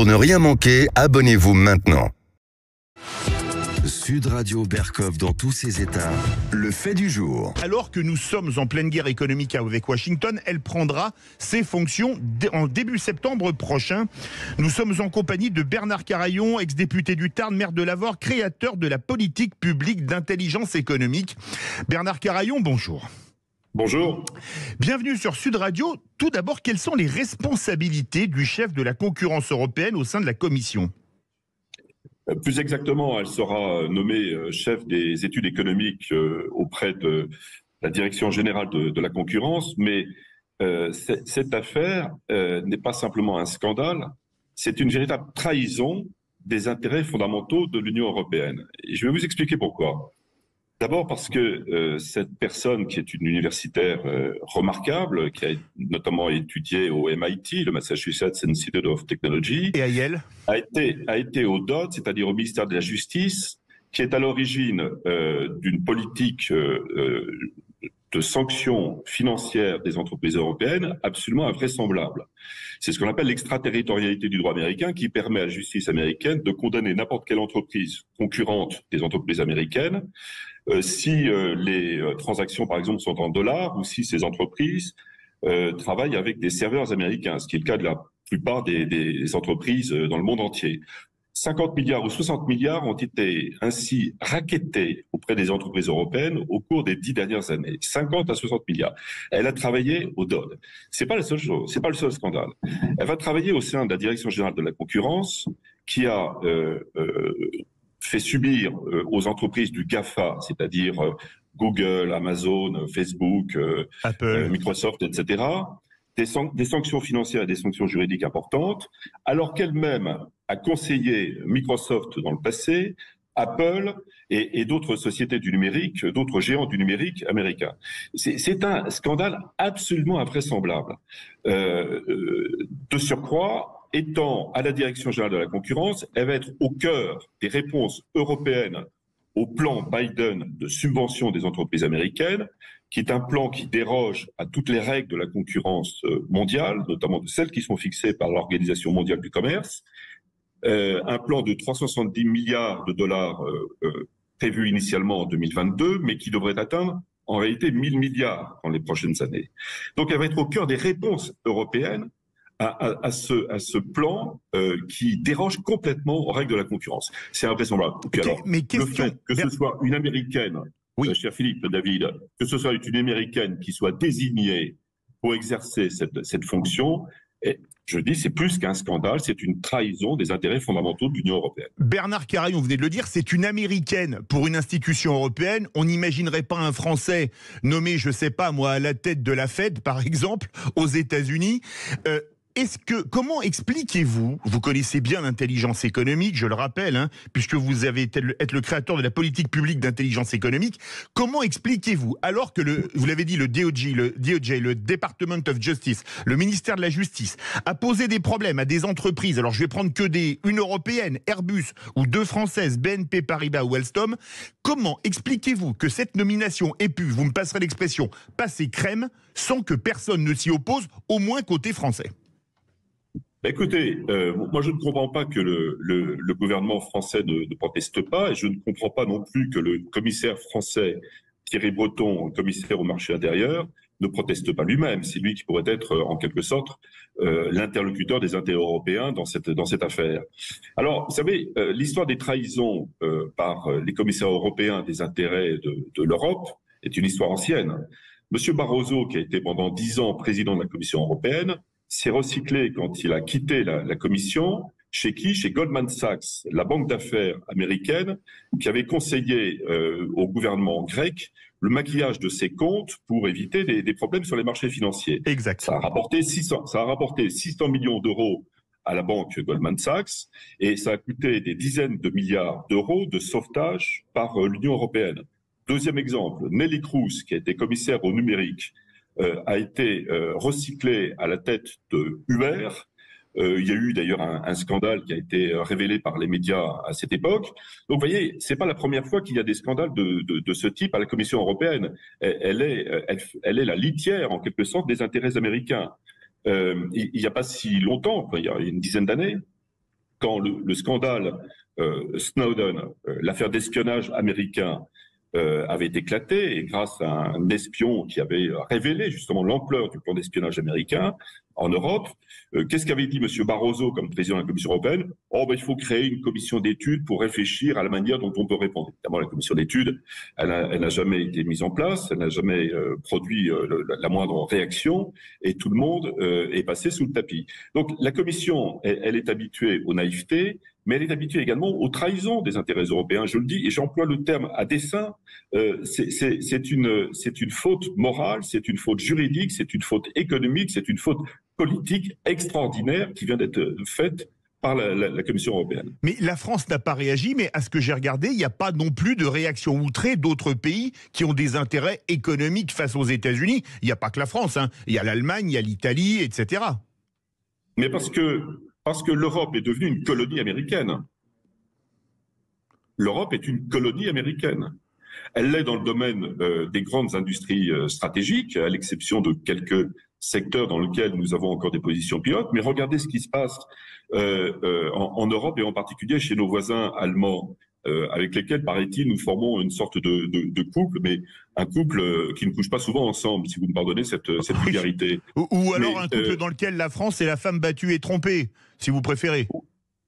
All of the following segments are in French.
Pour ne rien manquer, abonnez-vous maintenant. Sud Radio Berkov dans tous ses états, le fait du jour. Alors que nous sommes en pleine guerre économique avec Washington, elle prendra ses fonctions en début septembre prochain. Nous sommes en compagnie de Bernard Carayon, ex-député du Tarn, maire de Lavore, créateur de la politique publique d'intelligence économique. Bernard Carayon, bonjour. Bonjour. Bienvenue sur Sud Radio. Tout d'abord, quelles sont les responsabilités du chef de la concurrence européenne au sein de la Commission ? Plus exactement, elle sera nommée chef des études économiques auprès de la Direction générale de la concurrence, mais cette affaire n'est pas simplement un scandale, c'est une véritable trahison des intérêts fondamentaux de l'Union européenne. Et je vais vous expliquer pourquoi. D'abord parce que cette personne, qui est une universitaire remarquable, qui a notamment étudié au MIT, le Massachusetts Institute of Technology, et à Yale, a été au DOT, c'est-à-dire au ministère de la Justice, qui est à l'origine d'une politique de sanctions financières des entreprises européennes absolument invraisemblable. C'est ce qu'on appelle l'extraterritorialité du droit américain, qui permet à la justice américaine de condamner n'importe quelle entreprise concurrente des entreprises américaines si les transactions, par exemple, sont en dollars ou si ces entreprises travaillent avec des serveurs américains, ce qui est le cas de la plupart des entreprises dans le monde entier. 50 milliards ou 60 milliards ont été ainsi rackettés auprès des entreprises européennes au cours des 10 dernières années. 50 à 60 milliards. Elle a travaillé au DOD. C'est pas la seule chose, c'est pas le seul scandale. Elle va travailler au sein de la Direction générale de la concurrence, qui a fait subir aux entreprises du GAFA, c'est-à-dire Google, Amazon, Facebook, Apple, Microsoft, etc., des sanctions financières et des sanctions juridiques importantes, alors qu'elle-même a conseillé Microsoft dans le passé, Apple et d'autres sociétés du numérique, d'autres géants du numérique américains. C'est un scandale absolument invraisemblable. De surcroît, étant à la Direction générale de la concurrence, elle va être au cœur des réponses européennes au plan Biden de subvention des entreprises américaines, qui est un plan qui déroge à toutes les règles de la concurrence mondiale, notamment de celles qui sont fixées par l'Organisation mondiale du commerce. Un plan de 370 milliards de dollars prévu initialement en 2022, mais qui devrait atteindre en réalité 1000 milliards dans les prochaines années. Donc elle va être au cœur des réponses européennes à ce plan qui déroge complètement aux règles de la concurrence. C'est invraisemblable. Puis alors, mais le fait que ce soit une Américaine, oui. Cher Philippe, David, que ce soit une Américaine qui soit désignée pour exercer cette fonction, et je dis, c'est plus qu'un scandale, c'est une trahison des intérêts fondamentaux de l'Union européenne. Bernard Carayon, vous venez de le dire, c'est une Américaine pour une institution européenne. On n'imaginerait pas un Français nommé, je sais pas moi, à la tête de la Fed, par exemple, aux États-Unis. Comment expliquez-vous, vous connaissez bien l'intelligence économique, je le rappelle, puisque vous avez été le créateur de la politique publique d'intelligence économique, comment expliquez-vous, alors que vous l'avez dit, le DOJ, le Department of Justice, le ministère de la Justice, a posé des problèmes à des entreprises, alors je vais prendre que une européenne, Airbus, ou deux françaises, BNP Paribas ou Alstom, comment expliquez-vous que cette nomination ait pu, vous me passerez l'expression, passer crème, sans que personne ne s'y oppose, au moins côté français ? Écoutez, moi je ne comprends pas que le gouvernement français ne proteste pas, et je ne comprends pas non plus que le commissaire français, Thierry Breton, commissaire au marché intérieur, ne proteste pas lui-même. C'est lui qui pourrait être en quelque sorte l'interlocuteur des intérêts européens dans cette affaire. Alors, vous savez, l'histoire des trahisons par les commissaires européens des intérêts de l'Europe est une histoire ancienne. Monsieur Barroso, qui a été pendant 10 ans président de la Commission européenne, s'est recyclé quand il a quitté la Commission. Chez qui? Chez Goldman Sachs, la banque d'affaires américaine, qui avait conseillé au gouvernement grec le maquillage de ses comptes pour éviter des problèmes sur les marchés financiers. Exact. Ça a rapporté 600 millions d'euros à la banque Goldman Sachs, et ça a coûté des dizaines de milliards d'euros de sauvetage par l'Union européenne. Deuxième exemple, Neelie Kroes, qui a été commissaire au numérique, a été recyclé à la tête de Uber. Il y a eu d'ailleurs un scandale qui a été révélé par les médias à cette époque. Donc vous voyez, c'est pas la première fois qu'il y a des scandales de ce type à la Commission européenne. Elle est la litière en quelque sorte des intérêts américains. Il n'y a pas si longtemps, il y a une dizaine d'années, quand le scandale Snowden, l'affaire d'espionnage américain, avait éclaté, et grâce à un espion qui avait révélé justement l'ampleur du plan d'espionnage américain en Europe, qu'est-ce qu'avait dit M. Barroso comme président de la Commission européenne? Oh, ben, il faut créer une commission d'études pour réfléchir à la manière dont on peut répondre. Évidemment, la commission d'études, elle n'a jamais été mise en place, elle n'a jamais produit la moindre réaction, et tout le monde est passé sous le tapis. Donc la commission, elle est habituée aux naïvetés, mais elle est habituée également aux trahisons des intérêts européens. Je le dis, et j'emploie le terme à dessein, c'est une faute morale, c'est une faute juridique, c'est une faute économique, c'est une faute politique extraordinaire qui vient d'être faite par la Commission européenne. Mais la France n'a pas réagi, mais à ce que j'ai regardé, il n'y a pas non plus de réaction outrée d'autres pays qui ont des intérêts économiques face aux États-Unis. Il n'y a pas que la France, hein. Il y a l'Allemagne, il y a l'Italie, etc. Mais parce que l'Europe est devenue une colonie américaine. L'Europe est une colonie américaine. Elle l'est dans le domaine des grandes industries stratégiques, à l'exception de quelques secteurs dans lesquels nous avons encore des positions pilotes. Mais regardez ce qui se passe en Europe, et en particulier chez nos voisins allemands, avec lesquels, paraît-il, nous formons une sorte de couple, mais un couple qui ne couche pas souvent ensemble, si vous me pardonnez cette vulgarité. Ou alors un couple dans lequel la France est la femme battue et trompée, si vous préférez.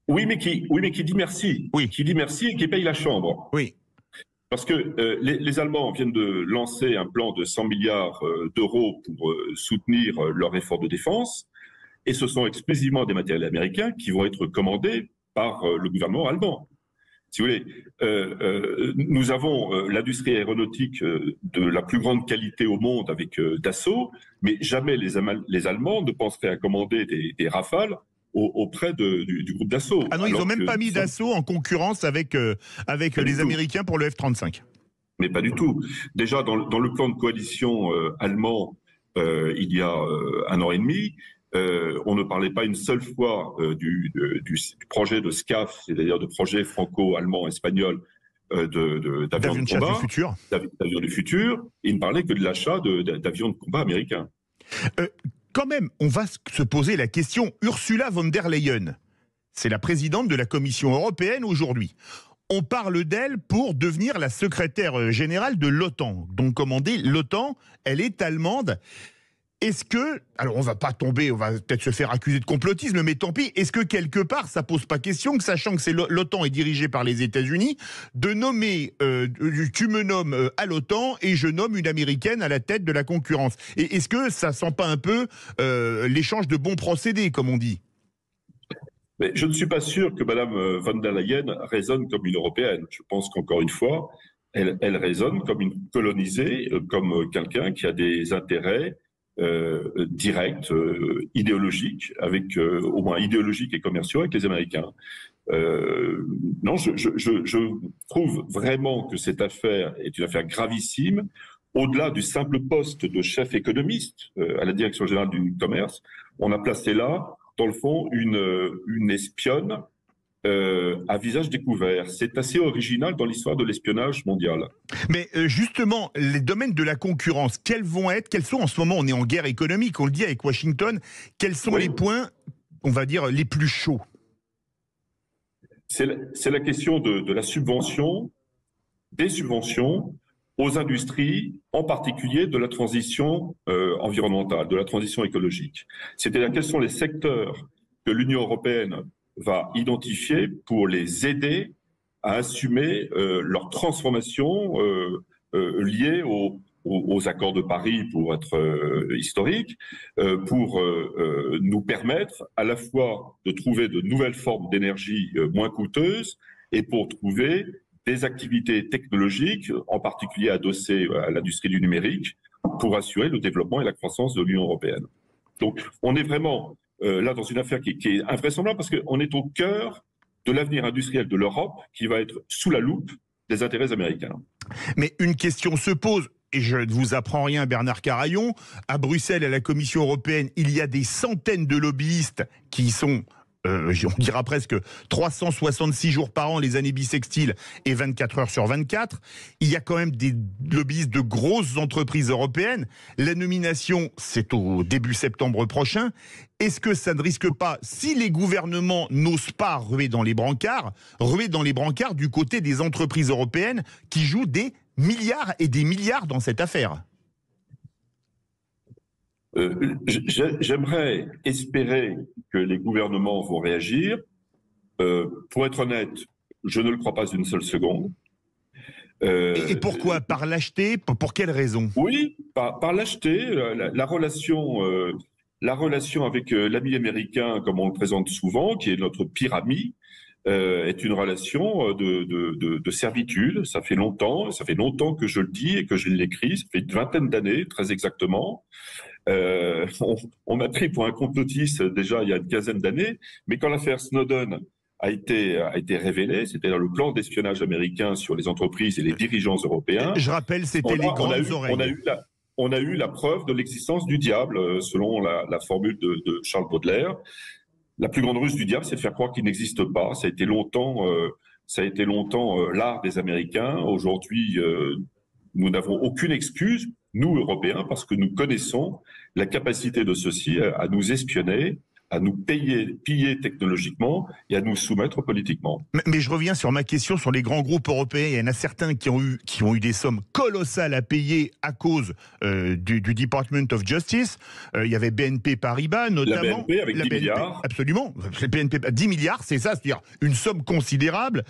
Oui, mais qui dit merci. Oui. Qui dit merci et qui paye la chambre. Oui. Parce que les Allemands viennent de lancer un plan de 100 milliards d'euros pour soutenir leur effort de défense, et ce sont exclusivement des matériels américains qui vont être commandés par le gouvernement allemand. Si vous voulez, nous avons l'industrie aéronautique de la plus grande qualité au monde avec Dassault, mais jamais les Allemands ne penseraient à commander des Rafales auprès du groupe Dassault. Ah non, ils n'ont même pas mis Dassault en concurrence avec les Américains pour le F-35. Mais pas du tout. Déjà, dans le plan de coalition allemand, il y a 1 an et demi, on ne parlait pas une seule fois du projet de SCAF, c'est-à-dire de projet franco-allemand-espagnol d'avions de combat, d'avions du futur. Il ne parlait que de l'achat d'avions de combat américains. Quand même, on va se poser la question. Ursula von der Leyen, c'est la présidente de la Commission européenne aujourd'hui. On parle d'elle pour devenir la secrétaire générale de l'OTAN. Donc, comme on dit, l'OTAN, elle est allemande. Est-ce que, alors on va pas tomber, on va peut-être se faire accuser de complotisme, mais tant pis, est-ce que quelque part, ça pose pas question, que sachant que l'OTAN est dirigée par les États-Unis, de nommer, tu me nommes à l'OTAN et je nomme une Américaine à la tête de la concurrence. Et est-ce que ça sent pas un peu l'échange de bons procédés, comme on dit? Mais je ne suis pas sûr que Mme von der Leyen raisonne comme une Européenne. Je pense qu'encore une fois, elle raisonne comme une colonisée, comme quelqu'un qui a des intérêts directs, idéologiques, au moins idéologiques et commerciaux avec les Américains. Non, je trouve vraiment que cette affaire est une affaire gravissime. Au-delà du simple poste de chef économiste à la Direction générale du commerce, on a placé là, dans le fond, une espionne à visage découvert. C'est assez original dans l'histoire de l'espionnage mondial. Mais justement, les domaines de la concurrence, quels sont en ce moment, on est en guerre économique, on le dit avec Washington, quels sont les points, on va dire, les plus chauds? C'est la question de la subvention, des subventions aux industries, en particulier de la transition environnementale, de la transition écologique. C'est-à-dire quels sont les secteurs que l'Union européenne va identifier pour les aider à assumer leur transformation liée aux accords de Paris, pour être historique, pour nous permettre à la fois de trouver de nouvelles formes d'énergie moins coûteuses et pour trouver des activités technologiques, en particulier adossées à l'industrie du numérique, pour assurer le développement et la croissance de l'Union européenne. Donc on est vraiment là dans une affaire qui est invraisemblable, parce qu'on est au cœur de l'avenir industriel de l'Europe qui va être sous la loupe des intérêts américains. Mais une question se pose, et je ne vous apprends rien, Bernard Carayon, à Bruxelles, à la Commission européenne, il y a des centaines de lobbyistes qui sont on dira presque 366 jours par an, les années bissextiles, et 24 heures sur 24. Il y a quand même des lobbyistes de grosses entreprises européennes. La nomination, c'est au début septembre prochain. Est-ce que ça ne risque pas, si les gouvernements n'osent pas ruer dans les brancards du côté des entreprises européennes qui jouent des milliards et des milliards dans cette affaire? J'aimerais espérer que les gouvernements vont réagir. Pour être honnête, je ne le crois pas une seule seconde. Et pourquoi? Par lâcheté? Pour quelle raison? Oui, par lâcheté. La relation avec l'ami américain, comme on le présente souvent, qui est notre pire ami, est une relation de servitude. Ça fait longtemps que je le dis et que je l'écris. Ça fait une vingtaine d'années, très exactement. On m'a pris pour un complotiste déjà il y a une quinzaine d'années, mais quand l'affaire Snowden a été révélée, c'était dans le plan d'espionnage américain sur les entreprises et les dirigeants européens. Je rappelle, c'était les grandes oreilles. On a eu la preuve de l'existence du diable, selon la formule de Charles Baudelaire. La plus grande ruse du diable, c'est de faire croire qu'il n'existe pas. Ça a été longtemps l'art des Américains. Aujourd'hui, nous n'avons aucune excuse, nous, Européens, parce que nous connaissons la capacité de ceux-ci à nous espionner, à nous piller technologiquement et à nous soumettre politiquement. Mais je reviens sur ma question sur les grands groupes européens. Il y en a certains qui ont eu des sommes colossales à payer à cause du Department of Justice. Il y avait BNP Paribas, notamment. La BNP avec 10 milliards. Absolument. BNP, 10 milliards, c'est ça, c'est-à-dire une somme considérable.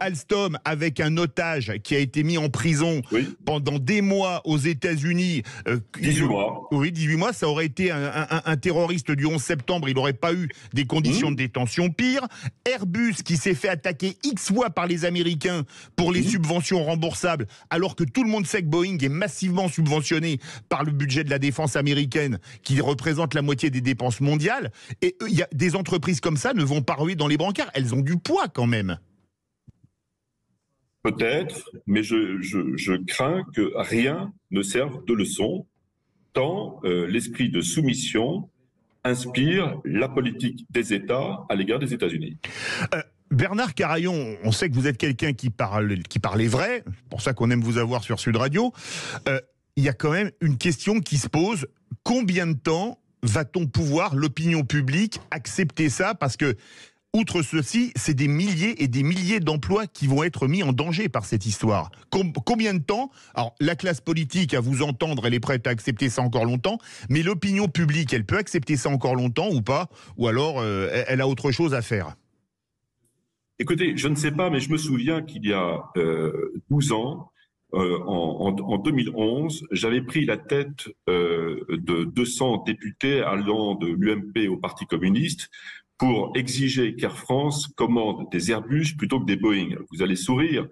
Alstom, avec un otage qui a été mis en prison pendant des mois aux États-Unis. 18 mois. Oui, 18 mois. Ça aurait été un terroriste du 11 septembre. Il n'aurait pas eu des conditions de détention pires. Airbus qui s'est fait attaquer X fois par les Américains pour les subventions remboursables, alors que tout le monde sait que Boeing est massivement subventionné par le budget de la défense américaine, qui représente la moitié des dépenses mondiales. Et il y a des entreprises comme ça ne vont pas ruer dans les brancards. Elles ont du poids quand même. Peut-être, mais je crains que rien ne serve de leçon, tant l'esprit de soumission inspire la politique des États à l'égard des États-Unis. Bernard Carayon, on sait que vous êtes quelqu'un qui parle vrai, c'est pour ça qu'on aime vous avoir sur Sud Radio. Il y a quand même une question qui se pose. Combien de temps va-t-on pouvoir, l'opinion publique, accepter ça? Parce que, outre ceci, c'est des milliers et des milliers d'emplois qui vont être mis en danger par cette histoire. Combien de temps? Alors, la classe politique, à vous entendre, elle est prête à accepter ça encore longtemps, mais l'opinion publique, elle peut accepter ça encore longtemps ou pas? Ou alors, elle a autre chose à faire? Écoutez, je ne sais pas, mais je me souviens qu'il y a 12 ans, en 2011, j'avais pris la tête de 200 députés allant de l'UMP au Parti communiste pour exiger qu'Air France commande des Airbus plutôt que des Boeing. Vous allez sourire,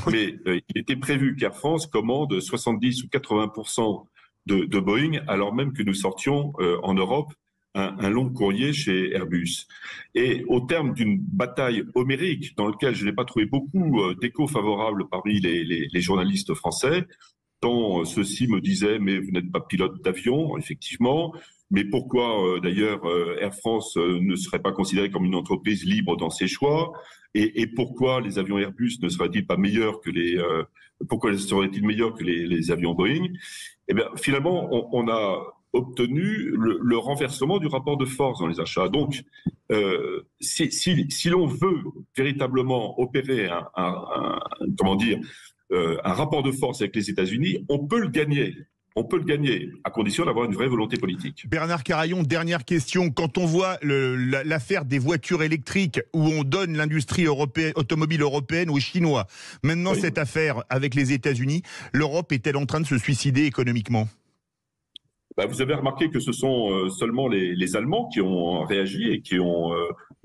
mais il était prévu qu'Air France commande 70 ou 80% de Boeing, alors même que nous sortions en Europe un long courrier chez Airbus. Et au terme d'une bataille homérique, dans laquelle je n'ai pas trouvé beaucoup d'écho favorables parmi les journalistes français, tant ceux-ci me disaient « mais vous n'êtes pas pilote d'avion », effectivement, mais pourquoi d'ailleurs Air France ne serait pas considérée comme une entreprise libre dans ses choix, et pourquoi les avions Airbus ne seraient-ils pas meilleurs que pourquoi seraient-ils meilleurs que les avions Boeing? Eh bien, finalement, on a obtenu le renversement du rapport de force dans les achats. Donc, si l'on veut véritablement opérer un rapport de force avec les États-Unis, on peut le gagner. On peut le gagner, à condition d'avoir une vraie volonté politique. Bernard Carayon, dernière question. Quand on voit l'affaire des voitures électriques, où on donne l'industrie automobile européenne aux Chinois, maintenant cette affaire avec les États-Unis, l'Europe est-elle en train de se suicider économiquement? Vous avez remarqué que ce sont seulement les Allemands qui ont réagi et qui ont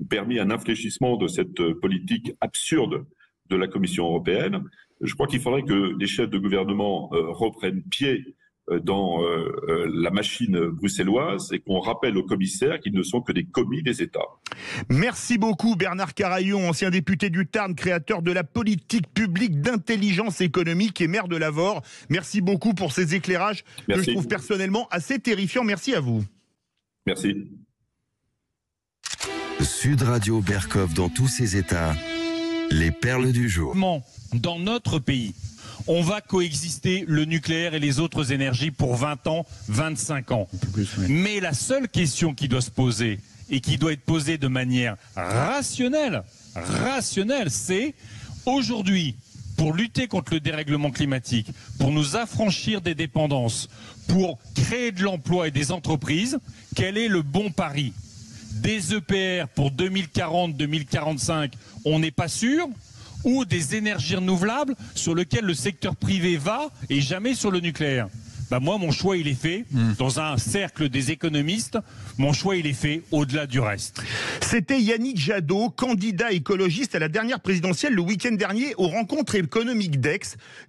permis un infléchissement de cette politique absurde de la Commission européenne. Je crois qu'il faudrait que les chefs de gouvernement reprennent pied dans la machine bruxelloise et qu'on rappelle aux commissaires qu'ils ne sont que des commis des États. Merci beaucoup Bernard Carayon, ancien député du Tarn, créateur de la politique publique d'intelligence économique et maire de Lavore. Merci beaucoup pour ces éclairages que je trouve personnellement assez terrifiants. Merci à vous. Merci. Sud Radio Berkov dans tous ses états. Les perles du jour. Dans notre pays, on va coexister le nucléaire et les autres énergies pour 20 ans, 25 ans. Mais la seule question qui doit se poser, et qui doit être posée de manière rationnelle, c'est aujourd'hui, pour lutter contre le dérèglement climatique, pour nous affranchir des dépendances, pour créer de l'emploi et des entreprises, quel est le bon pari? Des EPR pour 2040-2045, on n'est pas sûr, ou des énergies renouvelables sur lesquelles le secteur privé va et jamais sur le nucléaire? Moi, mon choix, il est fait. Dans un cercle des économistes, mon choix, il est fait au-delà du reste. C'était Yannick Jadot, candidat écologiste à la dernière présidentielle le week-end dernier aux rencontres économiques d'Aix.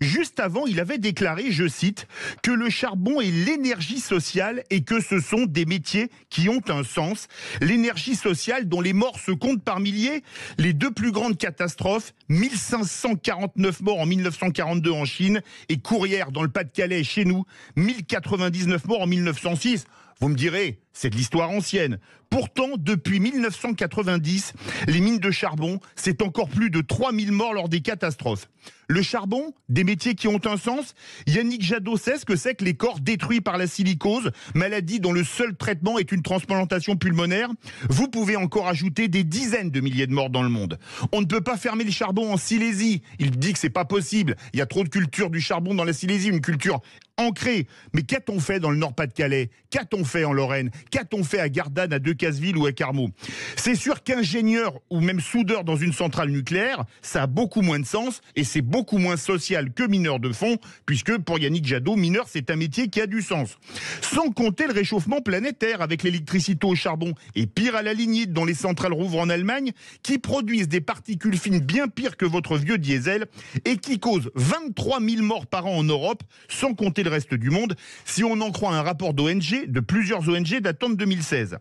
Juste avant, il avait déclaré, je cite, que le charbon est l'énergie sociale et que ce sont des métiers qui ont un sens. L'énergie sociale dont les morts se comptent par milliers. Les deux plus grandes catastrophes, 1549 morts en 1942 en Chine et Courrières dans le Pas-de-Calais chez nous, 1099 morts en 1906. Vous me direz, c'est de l'histoire ancienne. Pourtant, depuis 1990, les mines de charbon, c'est encore plus de 3000 morts lors des catastrophes. Le charbon, des métiers qui ont un sens. Yannick Jadot sait ce que c'est que les corps détruits par la silicose, maladie dont le seul traitement est une transplantation pulmonaire. Vous pouvez encore ajouter des dizaines de milliers de morts dans le monde. On ne peut pas fermer le charbon en Silésie. Il dit que c'est pas possible. Il y a trop de culture du charbon dans la Silésie, une culture ancrée. Mais qu'a-t-on fait dans le Nord-Pas-de-Calais? Qu'a-t-on fait en Lorraine? Qu'a-t-on fait à Gardanne, à Decazeville ou à Carmaux? C'est sûr qu'ingénieur ou même soudeur dans une centrale nucléaire, ça a beaucoup moins de sens et c'est beaucoup moins social que mineur de fond, puisque pour Yannick Jadot, mineur, c'est un métier qui a du sens. Sans compter le réchauffement planétaire avec l'électricité au charbon et pire à la lignite dans les centrales Rouvre en Allemagne, qui produisent des particules fines bien pires que votre vieux diesel et qui causent 23 000 morts par an en Europe, sans compter le reste du monde, si on en croit un rapport d'ONG, de plusieurs ONG datant de 2016.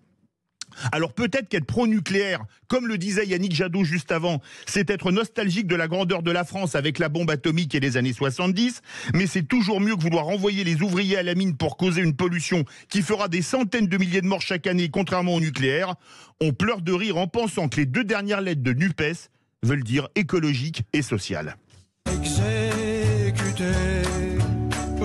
Alors peut-être qu'être pro-nucléaire, comme le disait Yannick Jadot juste avant, c'est être nostalgique de la grandeur de la France avec la bombe atomique et les années 70, mais c'est toujours mieux que vouloir renvoyer les ouvriers à la mine pour causer une pollution qui fera des centaines de milliers de morts chaque année, contrairement au nucléaire. On pleure de rire en pensant que les deux dernières lettres de NUPES veulent dire écologique et social. Exécuté.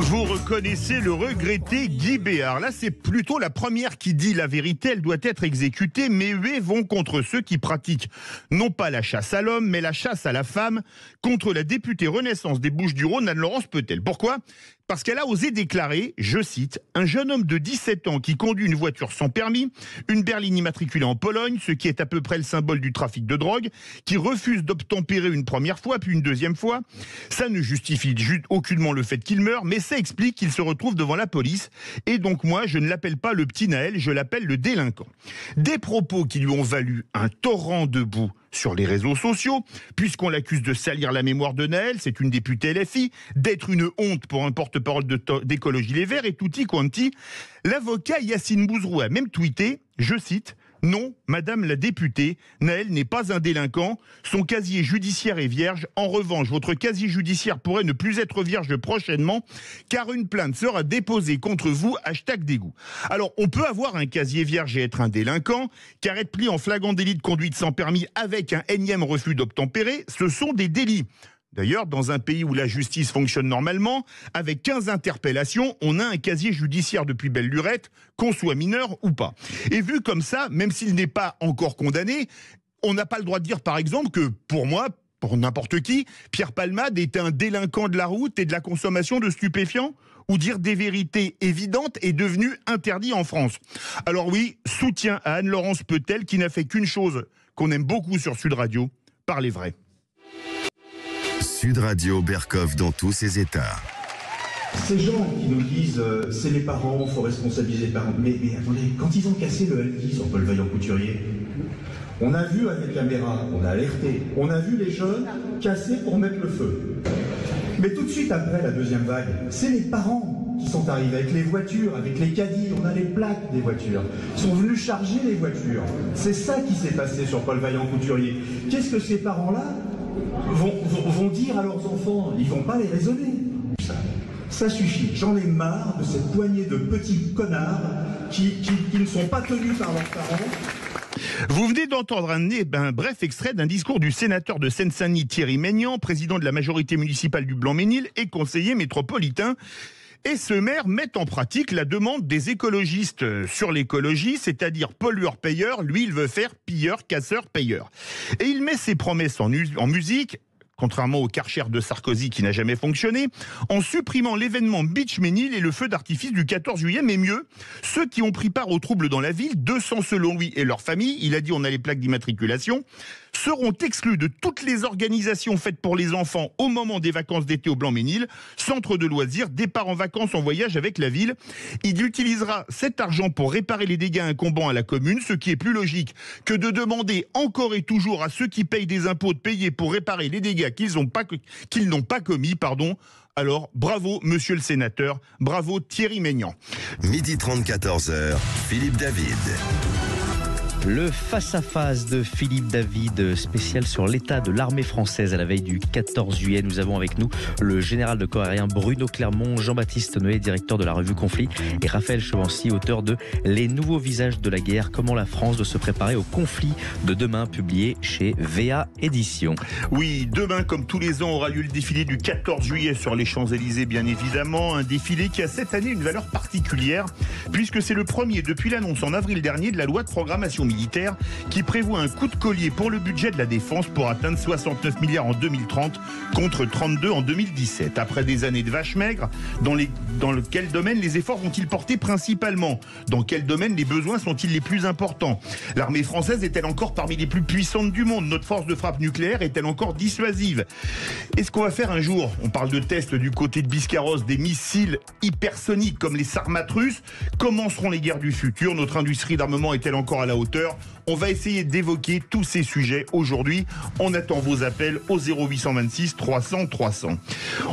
Vous reconnaissez le regretté Guy Béard. Là, c'est plutôt la première qui dit la vérité, elle doit être exécutée, mais huées vont contre ceux qui pratiquent non pas la chasse à l'homme, mais la chasse à la femme, contre la députée Renaissance des Bouches-du-Rhône, Anne-Laurence Petel. Pourquoi ? Parce qu'elle a osé déclarer, je cite, « Un jeune homme de 17 ans qui conduit une voiture sans permis, une berline immatriculée en Pologne, ce qui est à peu près le symbole du trafic de drogue, qui refuse d'obtempérer une première fois, puis une deuxième fois, ça ne justifie aucunement le fait qu'il meure, mais ça explique qu'il se retrouve devant la police. Et donc moi, je ne l'appelle pas le petit Naël, je l'appelle le délinquant. » Des propos qui lui ont valu un torrent de boue sur les réseaux sociaux, puisqu'on l'accuse de salir la mémoire de Naël, c'est une députée LFI, d'être une honte pour un porte-parole d'Écologie Les Verts, et tutti quanti. L'avocat Yacine Bouzrou a même tweeté, je cite, « Non, madame la députée, Naël n'est pas un délinquant, son casier judiciaire est vierge. En revanche, votre casier judiciaire pourrait ne plus être vierge prochainement, car une plainte sera déposée contre vous, #dégoût. » Alors, on peut avoir un casier vierge et être un délinquant, car être pris en flagrant délit de conduite sans permis avec un énième refus d'obtempérer, ce sont des délits. D'ailleurs, dans un pays où la justice fonctionne normalement, avec 15 interpellations, on a un casier judiciaire depuis belle lurette, qu'on soit mineur ou pas. Et vu comme ça, même s'il n'est pas encore condamné, on n'a pas le droit de dire, par exemple, que pour moi, pour n'importe qui, Pierre Palmade est un délinquant de la route et de la consommation de stupéfiants, ou dire des vérités évidentes est devenu interdit en France. Alors oui, soutien à Anne-Laurence Petel, qui n'a fait qu'une chose qu'on aime beaucoup sur Sud Radio, parler vrai. Sud Radio Berkov dans tous ses états. Ces gens qui nous disent c'est les parents, il faut responsabiliser les parents. Mais attendez, quand ils ont cassé le Alki sur Paul Vaillant-Couturier, on a vu avec la caméra, on a alerté, on a vu les jeunes casser pour mettre le feu. Mais tout de suite après la deuxième vague, c'est les parents qui sont arrivés avec les voitures, avec les caddies, on a les plaques des voitures. Ils sont venus charger les voitures. C'est ça qui s'est passé sur Paul Vaillant-Couturier. Qu'est-ce que ces parents-là vont dire à leurs enfants? Ils vont pas les raisonner. Ça suffit. J'en ai marre de cette poignée de petits connards qui ne sont pas tenus par leurs parents. Vous venez d'entendre un bref extrait d'un discours du sénateur de Seine-Saint-Denis Thierry Maignan, président de la majorité municipale du Blanc-Mesnil et conseiller métropolitain. Et ce maire met en pratique la demande des écologistes sur l'écologie, c'est-à-dire pollueur-payeur. Lui, il veut faire pilleur, casseur, payeur. Et il met ses promesses en musique, contrairement au Karcher de Sarkozy qui n'a jamais fonctionné, en supprimant l'événement Beach Ménil et le feu d'artifice du 14 juillet. Mais mieux, ceux qui ont pris part aux troubles dans la ville, 200 selon lui et leur famille, il a dit on a les plaques d'immatriculation, seront exclus de toutes les organisations faites pour les enfants au moment des vacances d'été au Blanc-Mesnil, centre de loisirs, départ en vacances en voyage avec la ville. Il utilisera cet argent pour réparer les dégâts incombant à la commune, ce qui est plus logique que de demander encore et toujours à ceux qui payent des impôts de payer pour réparer les dégâts qu'ils n'ont pas commis. Alors, bravo, monsieur le sénateur, bravo Thierry Maignan. 12h30, 14h, Philippe David. Le face-à-face de Philippe David, spécial sur l'état de l'armée française à la veille du 14 juillet. Nous avons avec nous le général de corps aérien Bruno Clermont, Jean-Baptiste Noé, directeur de la revue Conflit, et Raphaël Chevancy, auteur de Les nouveaux visages de la guerre, comment la France doit se préparer au conflit de demain, publié chez VA Éditions. Oui, demain, comme tous les ans, aura lieu le défilé du 14 juillet sur les Champs-Élysées, bien évidemment. Un défilé qui a cette année une valeur particulière, puisque c'est le premier depuis l'annonce en avril dernier de la loi de programmation militaire qui prévoit un coup de collier pour le budget de la défense pour atteindre 69 milliards en 2030 contre 32 en 2017. Après des années de vaches maigres, dans quel domaine les efforts vont-ils porter principalement? Dans quel domaine les besoins sont-ils les plus importants? L'armée française est-elle encore parmi les plus puissantes du monde? Notre force de frappe nucléaire est-elle encore dissuasive? Est-ce qu'on va faire un jour, on parle de tests du côté de Biscarrosse, des missiles hypersoniques comme les Sarmat russes? Comment seront les guerres du futur? Notre industrie d'armement est-elle encore à la hauteur? On va essayer d'évoquer tous ces sujets aujourd'hui. On attend vos appels au 0826 300 300.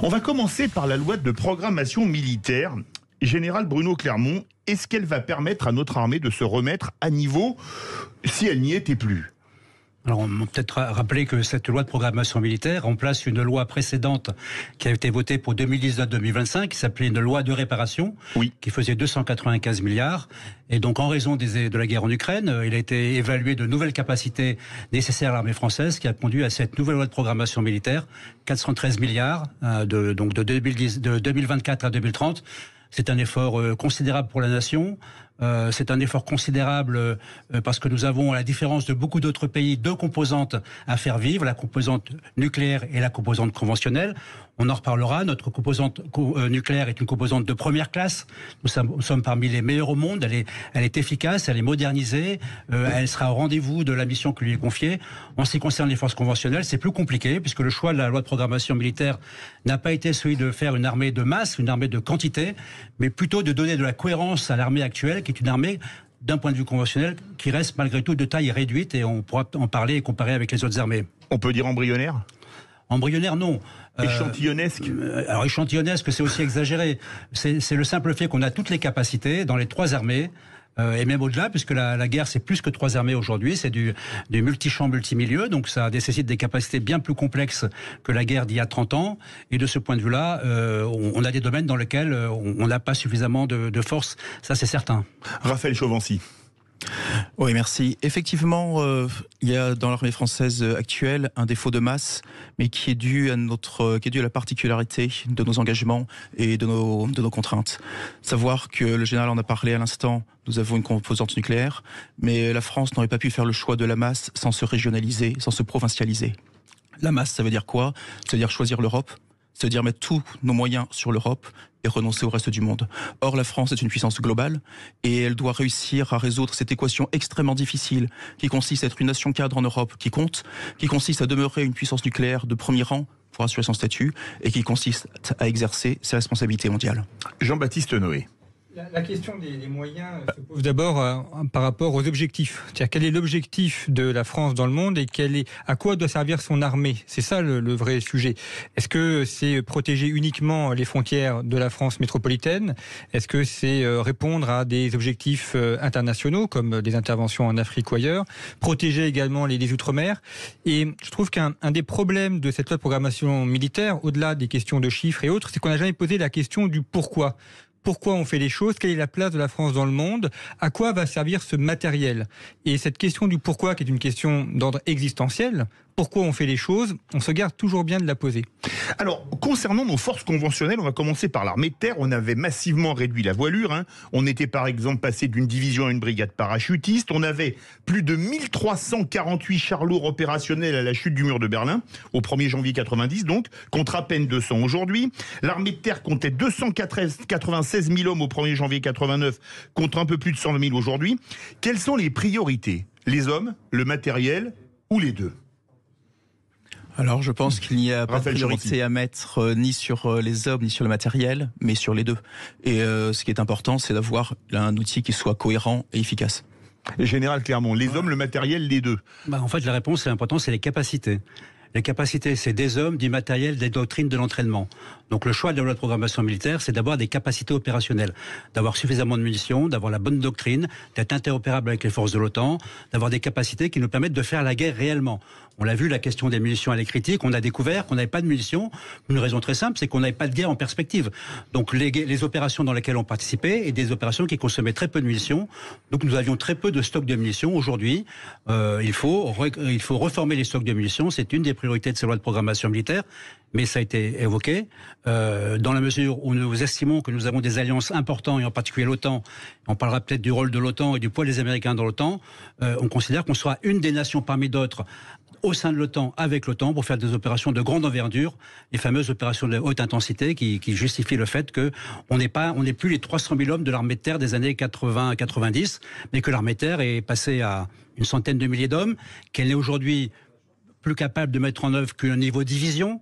On va commencer par la loi de programmation militaire. Général Bruno Clermont, est-ce qu'elle va permettre à notre armée de se remettre à niveau si elle n'y était plus? Alors, on peut peut-être rappeler que cette loi de programmation militaire remplace une loi précédente qui a été votée pour 2019-2025, qui s'appelait une loi de réparation, qui faisait 295 milliards. Et donc, en raison de la guerre en Ukraine, il a été évalué de nouvelles capacités nécessaires à l'armée française, qui a conduit à cette nouvelle loi de programmation militaire, 413 milliards, de 2024 à 2030. C'est un effort considérable pour la nation. C'est un effort considérable parce que nous avons, à la différence de beaucoup d'autres pays, deux composantes à faire vivre, la composante nucléaire et la composante conventionnelle. On en reparlera. Notre composante nucléaire est une composante de première classe. Nous sommes parmi les meilleurs au monde. Elle est efficace, elle est modernisée. Elle sera au rendez-vous de la mission qui lui est confiée. En ce qui concerne les forces conventionnelles, c'est plus compliqué puisque le choix de la loi de programmation militaire n'a pas été celui de faire une armée de masse, une armée de quantité, mais plutôt de donner de la cohérence à l'armée actuelle, qui est une armée, d'un point de vue conventionnel, qui reste malgré tout de taille réduite, et on pourra en parler et comparer avec les autres armées. On peut dire embryonnaire? Embryonnaire, non. Échantillonnesque? Alors échantillonnesque, c'est aussi exagéré. C'est le simple fait qu'on a toutes les capacités dans les trois armées, et même au-delà, puisque la guerre, c'est plus que trois armées aujourd'hui, c'est du multi-champ, multi-milieu, donc ça nécessite des capacités bien plus complexes que la guerre d'il y a 30 ans, et de ce point de vue-là, on a des domaines dans lesquels on n'a pas suffisamment de force, ça c'est certain. Raphaël Chevancy. Oui, merci. Effectivement, il y a dans l'armée française actuelle un défaut de masse, mais qui est dû à la particularité de nos engagements et de nos contraintes. Savoir que le général en a parlé à l'instant, nous avons une composante nucléaire, mais la France n'aurait pas pu faire le choix de la masse sans se régionaliser, sans se provincialiser. La masse, ça veut dire quoi? Ça veut dire choisir l'Europe, ça veut dire mettre tous nos moyens sur l'Europe et renoncer au reste du monde. Or, la France est une puissance globale et elle doit réussir à résoudre cette équation extrêmement difficile qui consiste à être une nation cadre en Europe qui compte, qui consiste à demeurer une puissance nucléaire de premier rang pour assurer son statut et qui consiste à exercer ses responsabilités mondiales. Jean-Baptiste Noé. La question des moyens se pose d'abord par rapport aux objectifs. C'est-à-dire quel est l'objectif de la France dans le monde et à quoi doit servir son armée? C'est ça le vrai sujet. Est-ce que c'est protéger uniquement les frontières de la France métropolitaine? Est-ce que c'est répondre à des objectifs internationaux comme des interventions en Afrique ou ailleurs? Protéger également les Outre-mer? Et je trouve qu'un des problèmes de cette loi de programmation militaire, au-delà des questions de chiffres et autres, c'est qu'on n'a jamais posé la question du pourquoi. pourquoi on fait les choses, quelle est la place de la France dans le monde, à quoi va servir ce matériel. Et cette question du pourquoi, qui est une question d'ordre existentiel, pourquoi on fait les choses, on se garde toujours bien de la poser. Alors, concernant nos forces conventionnelles, on va commencer par l'armée de terre. On avait massivement réduit la voilure. On était par exemple passé d'une division à une brigade parachutiste. On avait plus de 1348 chars lourds opérationnels à la chute du mur de Berlin, au 1er janvier 90 donc, contre à peine 200 aujourd'hui. L'armée de terre comptait 296 000 hommes au 1er janvier 89, contre un peu plus de 120 000 aujourd'hui. Quelles sont les priorités? Les hommes, le matériel ou les deux? Alors je pense qu'il n'y a pas de priorité à mettre ni sur les hommes ni sur le matériel, mais sur les deux. Et ce qui est important, c'est d'avoir un outil qui soit cohérent et efficace. Général Clermont, les hommes, le matériel, les deux. En fait, la réponse, l'important, c'est les capacités. Les capacités, c'est des hommes, du matériel, des doctrines, de l'entraînement. Donc le choix de la loi de programmation militaire, c'est d'avoir des capacités opérationnelles, d'avoir suffisamment de munitions, d'avoir la bonne doctrine, d'être interopérable avec les forces de l'OTAN, d'avoir des capacités qui nous permettent de faire la guerre réellement. On l'a vu, la question des munitions, elle est critique. On a découvert qu'on n'avait pas de munitions. Une raison très simple, c'est qu'on n'avait pas de guerre en perspective. Donc les opérations dans lesquelles on participait, et des opérations qui consommaient très peu de munitions. Donc nous avions très peu de stocks de munitions. Aujourd'hui, il faut reformer les stocks de munitions. C'est une des priorités de ces lois de programmation militaire. Mais ça a été évoqué. Dans la mesure où nous estimons que nous avons des alliances importantes, et en particulier l'OTAN, on parlera peut-être du rôle de l'OTAN et du poids des Américains dans l'OTAN, on considère qu'on sera une des nations parmi d'autres au sein de l'OTAN, avec l'OTAN, pour faire des opérations de grande envergure, les fameuses opérations de haute intensité qui justifient le fait qu'on n'est plus les 300 000 hommes de l'armée de terre des années 80-90, mais que l'armée de terre est passée à une centaine de milliers d'hommes, qu'elle est aujourd'hui plus capable de mettre en œuvre qu'un niveau division.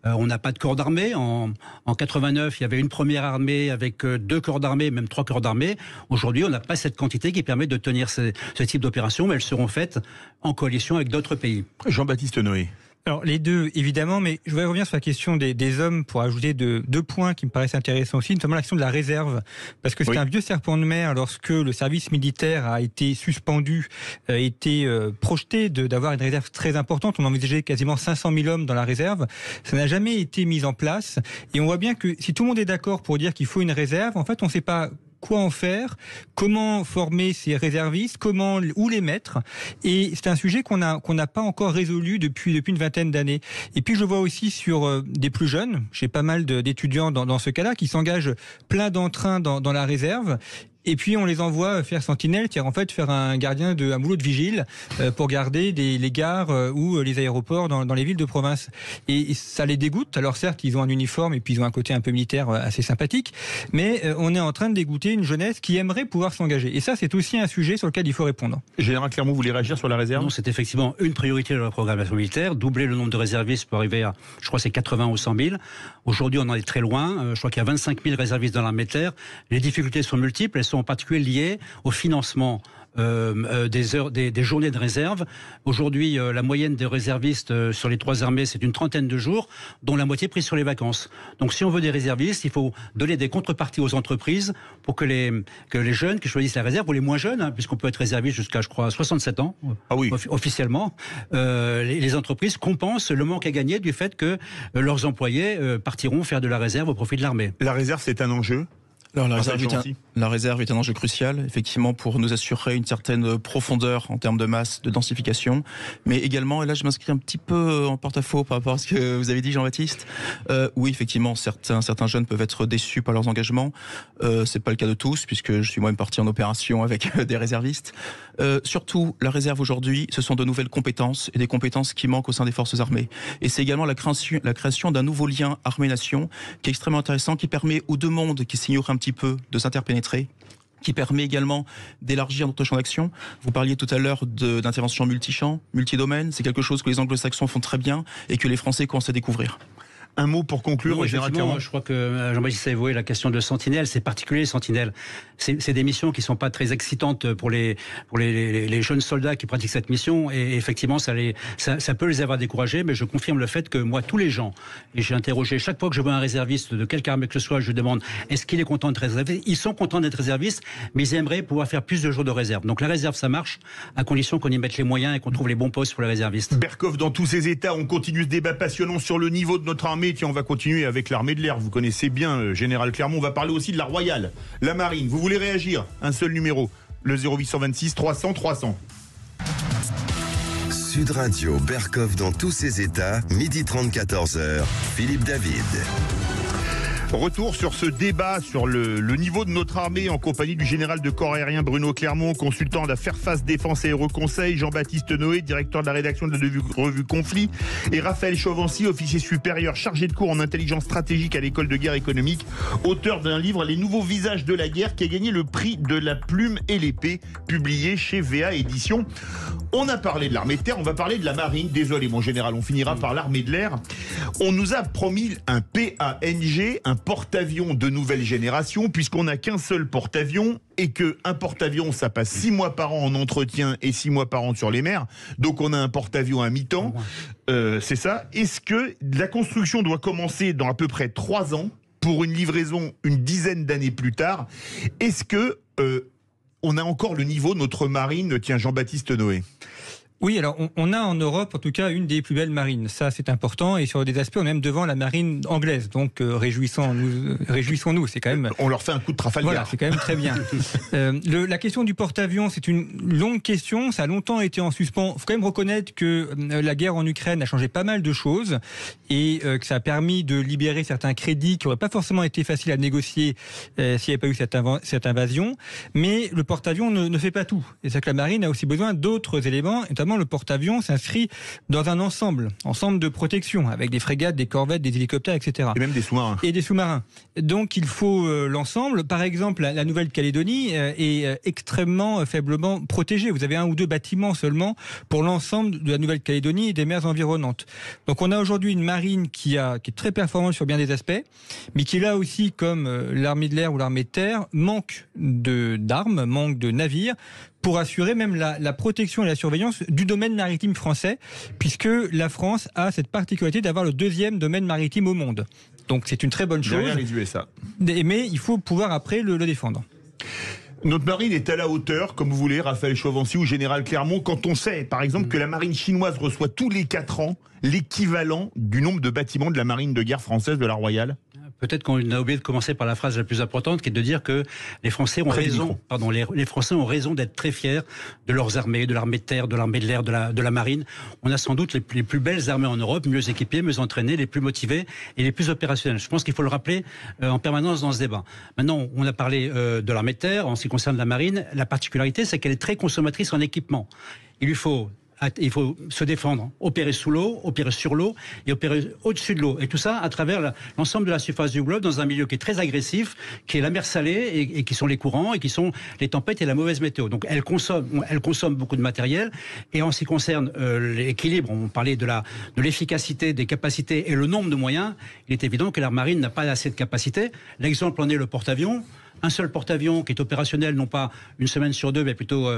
On n'a pas de corps d'armée. En 89, il y avait une première armée avec 2 corps d'armée, même 3 corps d'armée. Aujourd'hui, on n'a pas cette quantité qui permet de tenir ce type d'opération, mais elles seront faites en coalition avec d'autres pays. Jean-Baptiste Noé. Alors les deux, évidemment, mais je voudrais revenir sur la question des hommes pour ajouter deux points qui me paraissent intéressants aussi, notamment la question de la réserve, parce que c'est un vieux serpent de mer lorsque le service militaire a été suspendu, a été projeté d'avoir une réserve très importante. On envisageait quasiment 500 000 hommes dans la réserve. Ça n'a jamais été mis en place, et on voit bien que si tout le monde est d'accord pour dire qu'il faut une réserve, en fait, on ne sait pas quoi en faire, comment former ces réservistes, où les mettre. Et c'est un sujet qu'on n'a pas encore résolu depuis une vingtaine d'années. Et puis je vois aussi sur des plus jeunes, j'ai pas mal d'étudiants dans ce cas-là, qui s'engagent plein d'entrain dans la réserve. Et puis on les envoie faire sentinelle, c'est-à-dire en fait faire un boulot de vigile pour garder les gares ou les aéroports dans les villes de province. Et ça les dégoûte. Alors certes, ils ont un uniforme et puis ils ont un côté un peu militaire assez sympathique, mais on est en train de dégoûter une jeunesse qui aimerait pouvoir s'engager. Et ça, c'est aussi un sujet sur lequel il faut répondre. Général Clermont, vous voulez réagir sur la réserve? Non, c'est effectivement une priorité de la programmation militaire, doubler le nombre de réservistes pour arriver à, je crois, c'est 80 ou 100 000. Aujourd'hui, on en est très loin. Je crois qu'il y a 25 000 réservistes dans l'armée de terre. Les difficultés sont multiples. Elles sont en particulier liées au financement des journées de réserve. Aujourd'hui, la moyenne des réservistes sur les 3 armées, c'est une trentaine de jours, dont la moitié prise sur les vacances. Donc si on veut des réservistes, il faut donner des contreparties aux entreprises pour que les jeunes qui choisissent la réserve, ou les moins jeunes, puisqu'on peut être réserviste jusqu'à, je crois, 67 ans, officiellement, les entreprises compensent le manque à gagner du fait que leurs employés partiront faire de la réserve au profit de l'armée. La réserve, c'est un enjeu? Alors la réserve est un enjeu crucial, effectivement, pour nous assurer une certaine profondeur en termes de masse, de densification, mais également, et là je m'inscris un petit peu en porte-à-faux par rapport à ce que vous avez dit, Jean-Baptiste. Oui, effectivement, certains jeunes peuvent être déçus par leurs engagements. C'est pas le cas de tous, puisque je suis moi-même parti en opération avec des réservistes. Surtout, la réserve aujourd'hui, ce sont de nouvelles compétences, et des compétences qui manquent au sein des forces armées. Et c'est également la création d'un nouveau lien armée-nation, qui est extrêmement intéressant, qui permet aux deux mondes qui s'ignorent un petit peu de s'interpénétrer, qui permet également d'élargir notre champ d'action. Vous parliez tout à l'heure d'intervention multichamp, multidomaine. C'est quelque chose que les anglo-saxons font très bien et que les Français commencent à découvrir. Un mot pour conclure, Général Clermont. Je crois que Jean-Baptiste a évoqué la question de Sentinelle. C'est particulier, Sentinelle. C'est des missions qui ne sont pas très excitantes pour les jeunes soldats qui pratiquent cette mission. Et effectivement, ça peut les avoir découragés. Mais je confirme le fait que moi, tous les gens, et j'ai interrogé chaque fois que je vois un réserviste de quelque armée que ce soit, je lui demande est-ce qu'il est content d'être réserviste. Ils sont contents d'être réservistes, mais ils aimeraient pouvoir faire plus de jours de réserve. Donc la réserve, ça marche, à condition qu'on y mette les moyens et qu'on trouve les bons postes pour les réservistes. Berkoff, dans tous ces états, on continue ce débat passionnant sur le niveau de notre armée. l'armée, tiens, on va continuer avec l'armée de l'air. Vous connaissez bien Général Clermont. On va parler aussi de la Royale, la Marine. Vous voulez réagir? Un seul numéro, le 0826 300 300. Sud Radio, Berkov dans tous ses états, 12h30, 14h, Philippe David. Retour sur ce débat sur le niveau de notre armée en compagnie du général de corps aérien Bruno Clermont, consultant de la Fairfax Défense Aéroconseil, Jean-Baptiste Noé, directeur de la rédaction de la revue Conflit, et Raphaël Chauvency, officier supérieur chargé de cours en intelligence stratégique à l'école de guerre économique, auteur d'un livre Les nouveaux visages de la guerre qui a gagné le prix de la plume et l'épée, publié chez VA Éditions. On a parlé de l'armée de terre, on va parler de la marine. Désolé mon général, on finira par l'armée de l'air. On nous a promis un PANG, un porte-avions de nouvelle génération, puisqu'on n'a qu'un seul porte-avions et qu'un porte-avions, ça passe 6 mois par an en entretien et 6 mois par an sur les mers. Donc on a un porte-avions à mi-temps. C'est ça. Est-ce que la construction doit commencer dans à peu près 3 ans pour une livraison une dizaine d'années plus tard? Est-ce que on a encore le niveau de notre marine? Tiens, Jean-Baptiste Noé. Oui, alors on a en Europe en tout cas une des plus belles marines, ça c'est important, et sur des aspects on est même devant la marine anglaise, donc réjouissons-nous, c'est quand même... On leur fait un coup de Trafalgar. Voilà, c'est quand même très bien. La question du porte-avions, c'est une longue question, ça a longtemps été en suspens. Il faut quand même reconnaître que la guerre en Ukraine a changé pas mal de choses, et que ça a permis de libérer certains crédits qui n'auraient pas forcément été faciles à négocier s'il n'y avait pas eu cette invasion, mais le porte-avions ne fait pas tout. Et c'est que la marine a aussi besoin d'autres éléments, notamment le porte-avions s'inscrit dans un ensemble de protection, avec des frégates, des corvettes, des hélicoptères, etc. Et même des sous-marins. Et des sous-marins. Donc il faut l'ensemble. Par exemple, la Nouvelle-Calédonie est extrêmement faiblement protégée. Vous avez 1 ou 2 bâtiments seulement pour l'ensemble de la Nouvelle-Calédonie et des mers environnantes. Donc on a aujourd'hui une marine qui est très performante sur bien des aspects, mais qui là aussi, comme l'armée de l'air ou l'armée de terre, manque d'armes, manque de navires, pour assurer même la protection et la surveillance du domaine maritime français, puisque la France a cette particularité d'avoir le 2e domaine maritime au monde. Donc c'est une très bonne chose. Derrière les USA. Mais il faut pouvoir après le défendre. Notre marine est à la hauteur, comme vous voulez, Raphaël Chauvency ou Général Clermont, quand on sait, par exemple, que la marine chinoise reçoit tous les 4 ans l'équivalent du nombre de bâtiments de la marine de guerre française de la Royale? Peut-être qu'on a oublié de commencer par la phrase la plus importante, qui est de dire que les Français ont raison. Pardon, les Français ont raison d'être très fiers de leurs armées, de l'armée de terre, de l'armée de l'air, de la marine. On a sans doute les plus belles armées en Europe, mieux équipées, mieux entraînées, les plus motivées et les plus opérationnelles. Je pense qu'il faut le rappeler en permanence dans ce débat. Maintenant, on a parlé de l'armée de terre. En ce qui concerne la marine, la particularité, c'est qu'elle est très consommatrice en équipement. Il faut se défendre, opérer sous l'eau, opérer sur l'eau et opérer au-dessus de l'eau. Et tout ça à travers l'ensemble de la surface du globe, dans un milieu qui est très agressif, qui est la mer salée et qui sont les courants et qui sont les tempêtes et la mauvaise météo. Donc elle consomme beaucoup de matériel. Et en ce qui concerne l'équilibre, on parlait de l'efficacité, des capacités et le nombre de moyens, il est évident que la marine n'a pas assez de capacité. L'exemple en est le porte-avions. Un seul porte-avions qui est opérationnel, non pas une semaine sur 2, mais plutôt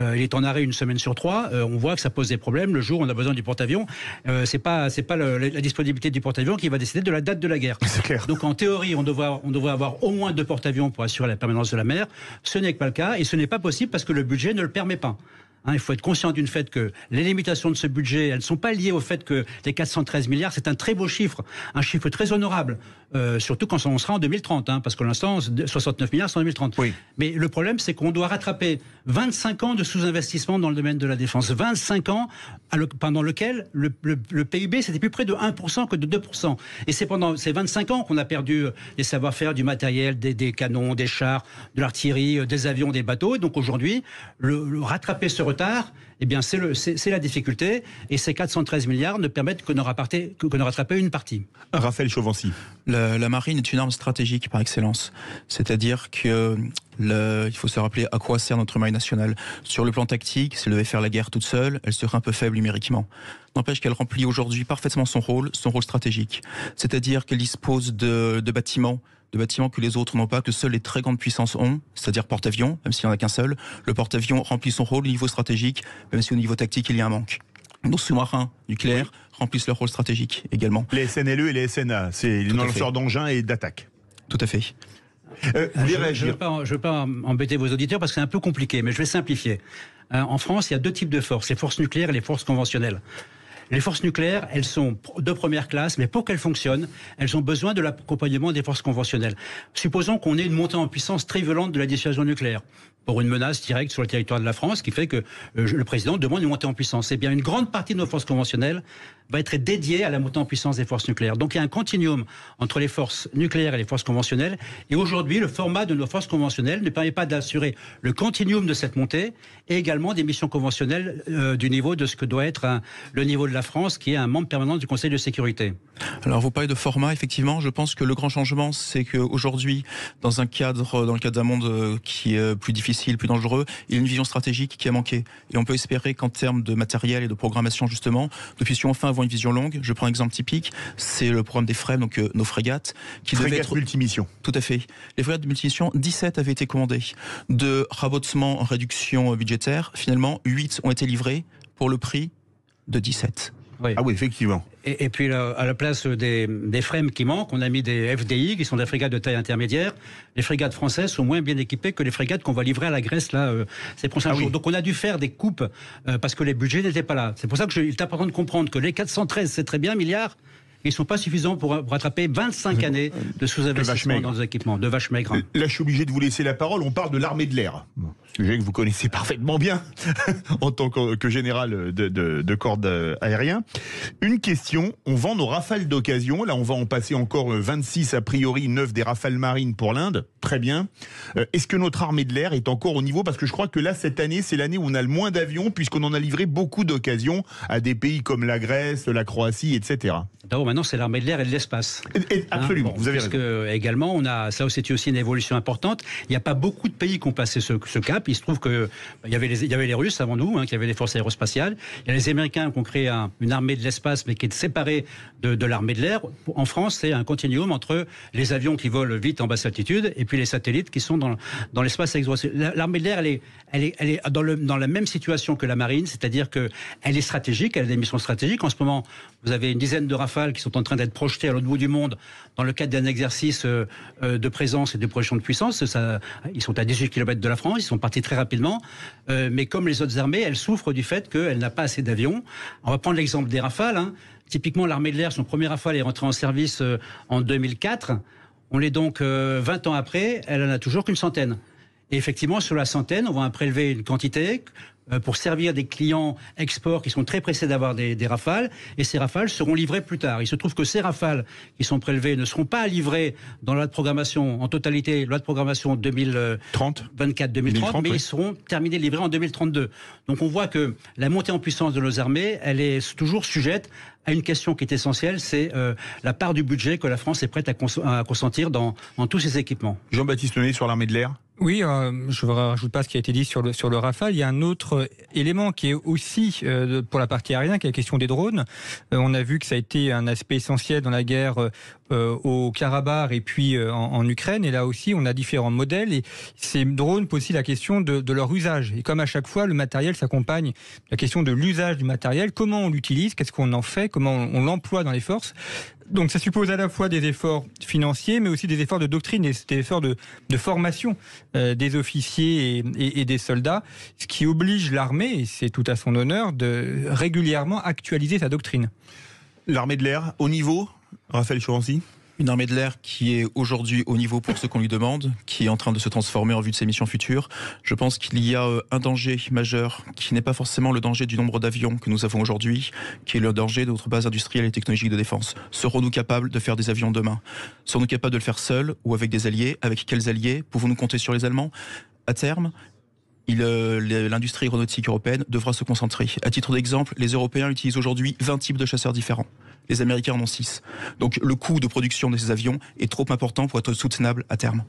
il est en arrêt une semaine sur 3. On voit que ça pose des problèmes. Le jour où on a besoin du porte-avions, c'est pas la disponibilité du porte-avions qui va décider de la date de la guerre. C'est clair. Donc en théorie, on devrait avoir au moins 2 porte-avions pour assurer la permanence de la mer. Ce n'est pas le cas et ce n'est pas possible parce que le budget ne le permet pas. Il faut être conscient du fait que les limitations de ce budget, elles ne sont pas liées au fait que les 413 milliards, c'est un très beau chiffre, un chiffre très honorable, surtout quand on sera en 2030, parce que l'instant, 69 milliards, c'est en 2030. Oui. Mais le problème, c'est qu'on doit rattraper 25 ans de sous-investissement dans le domaine de la défense. 25 ans pendant lequel le PIB, c'était plus près de 1% que de 2%. Et c'est pendant ces 25 ans qu'on a perdu des savoir-faire, du matériel, des canons, des chars, de l'artillerie, des avions, des bateaux. Et donc aujourd'hui, rattraper ce retard, eh bien c'est la difficulté, et ces 413 milliards ne permettent que de rattraper une partie. Raphaël Chauvency. La marine est une arme stratégique par excellence. C'est-à-dire que il faut se rappeler à quoi sert notre marine nationale. Sur le plan tactique, si elle devait faire la guerre toute seule, elle serait un peu faible numériquement. N'empêche qu'elle remplit aujourd'hui parfaitement son rôle stratégique. C'est-à-dire qu'elle dispose de bâtiments que les autres n'ont pas, que seules les très grandes puissances ont, c'est-à-dire porte-avions, même s'il n'y en a qu'un seul. Le porte-avions remplit son rôle au niveau stratégique, même si au niveau tactique, il y a un manque. Nos sous-marins nucléaires remplissent leur rôle stratégique également. Les SNLE et les SNA, c'est les lanceurs d'engins et d'attaque. Tout à fait. Je ne veux pas embêter vos auditeurs parce que c'est un peu compliqué, mais je vais simplifier. En France, il y a 2 types de forces, les forces nucléaires et les forces conventionnelles. Les forces nucléaires, elles sont de première classe, mais pour qu'elles fonctionnent, elles ont besoin de l'accompagnement des forces conventionnelles. Supposons qu'on ait une montée en puissance très violente de la dissuasion nucléaire, pour une menace directe sur le territoire de la France, qui fait que le président demande une montée en puissance. Eh bien, une grande partie de nos forces conventionnelles va être dédiée à la montée en puissance des forces nucléaires. Donc il y a un continuum entre les forces nucléaires et les forces conventionnelles. Et aujourd'hui, le format de nos forces conventionnelles ne permet pas d'assurer le continuum de cette montée et également des missions conventionnelles du niveau de ce que doit être le niveau de la France, qui est un membre permanent du Conseil de sécurité. Alors vous parlez de format, effectivement. Je pense que le grand changement, c'est qu'aujourd'hui, dans le cadre d'un monde qui est plus difficile, plus dangereux, il y a une vision stratégique qui a manqué. Et on peut espérer qu'en termes de matériel et de programmation, justement, nous puissions enfin avoir une vision longue. Je prends un exemple typique, c'est le programme des FREMM, donc nos frégates. Frégates multimissions. Tout à fait. Les frégates multimissions, 17 avaient été commandées. De rabotement en réduction budgétaire, finalement, 8 ont été livrés pour le prix de 17. Oui. Ah oui, effectivement. Et puis à la place des FREMM qui manquent, on a mis des FDI, qui sont des frégates de taille intermédiaire. Les frégates françaises sont moins bien équipées que les frégates qu'on va livrer à la Grèce là, ces prochains jours. Oui. Donc on a dû faire des coupes parce que les budgets n'étaient pas là. C'est pour ça qu'il est important de comprendre que les 413, c'est très bien, milliards, ils ne sont pas suffisants pour rattraper 25 années de sous-investissement dans nos équipements, de vaches maigres. Là, je suis obligé de vous laisser la parole. On parle de l'armée de l'air, sujet que vous connaissez parfaitement bien en tant que général de corps aérien. Une question, on vend nos Rafales d'occasion. Là, on va en passer encore 26, a priori 9 des Rafales marines pour l'Inde. Très bien. Est-ce que notre armée de l'air est encore au niveau? Parce que je crois que là, cette année, c'est l'année où on a le moins d'avions, puisqu'on en a livré beaucoup d'occasions à des pays comme la Grèce, la Croatie, etc. D'abord, maintenant, c'est l'armée de l'air et de l'espace. Absolument, vous avez raison. Également, on a, ça c'est aussi une évolution importante. Il n'y a pas beaucoup de pays qui ont passé ce cap. Il se trouve qu'il y avait les Russes avant nous, qui avaient les forces aérospatiales. Il y a les Américains qui ont créé une armée de l'espace, mais qui est séparée de l'armée de l'air. En France, c'est un continuum entre les avions qui volent vite en basse altitude et puis les satellites qui sont dans l'espace exotique. L'armée de l'air, elle est dans la même situation que la marine, c'est-à-dire qu'elle est stratégique, elle a des missions stratégiques. En ce moment, vous avez une dizaine de Rafales qui sont en train d'être projetés à l'autre bout du monde dans le cadre d'un exercice de présence et de projection de puissance. Ils sont à 18 km de la France, ils sont partis très rapidement, mais comme les autres armées, elles souffrent du fait qu'elles n'ont pas assez d'avions. On va prendre l'exemple des Rafales. Typiquement, l'armée de l'air, son premier Rafale est rentré en service en 2004. On est donc 20 ans après, elle en a toujours qu'une centaine. Et effectivement, sur la centaine, on va en prélever une quantité pour servir des clients export qui sont très pressés d'avoir des Rafales, et ces Rafales seront livrés plus tard. Il se trouve que ces Rafales qui sont prélevés ne seront pas livrés dans la loi de programmation en totalité, loi de programmation 2024-2030, mais ils seront terminés, livrés en 2032. Donc on voit que la montée en puissance de nos armées, elle est toujours sujette à une question qui est essentielle, c'est la part du budget que la France est prête à consentir dans tous ses équipements. Jean-Baptiste Neuilly sur l'armée de l'air. Oui, je ne rajoute pas ce qui a été dit sur le Rafale. Il y a un autre élément qui est aussi pour la partie aérienne, qui est la question des drones. On a vu que ça a été un aspect essentiel dans la guerre au Karabakh et puis en Ukraine. Et là aussi, on a différents modèles. Et ces drones posent aussi la question de leur usage. Et comme à chaque fois, le matériel s'accompagne de la question de l'usage du matériel. Comment on l'utilise? Qu'est-ce qu'on en fait? Comment on l'emploie dans les forces? Donc ça suppose à la fois des efforts financiers, mais aussi des efforts de doctrine et des efforts de formation des officiers et des soldats, ce qui oblige l'armée, et c'est tout à son honneur, de régulièrement actualiser sa doctrine. L'armée de l'air, au niveau, Raphaël Chorancy? Une armée de l'air qui est aujourd'hui au niveau pour ce qu'on lui demande, qui est en train de se transformer en vue de ses missions futures. Je pense qu'il y a un danger majeur, qui n'est pas forcément le danger du nombre d'avions que nous avons aujourd'hui, qui est le danger de notre base industrielle et technologique de défense. Serons-nous capables de faire des avions demain? Serons-nous capables de le faire seuls ou avec des alliés? Avec quels alliés? Pouvons-nous compter sur les Allemands? À terme, l'industrie aéronautique européenne devra se concentrer. À titre d'exemple, les Européens utilisent aujourd'hui 20 types de chasseurs différents. Les Américains en ont 6. Donc le coût de production de ces avions est trop important pour être soutenable à terme.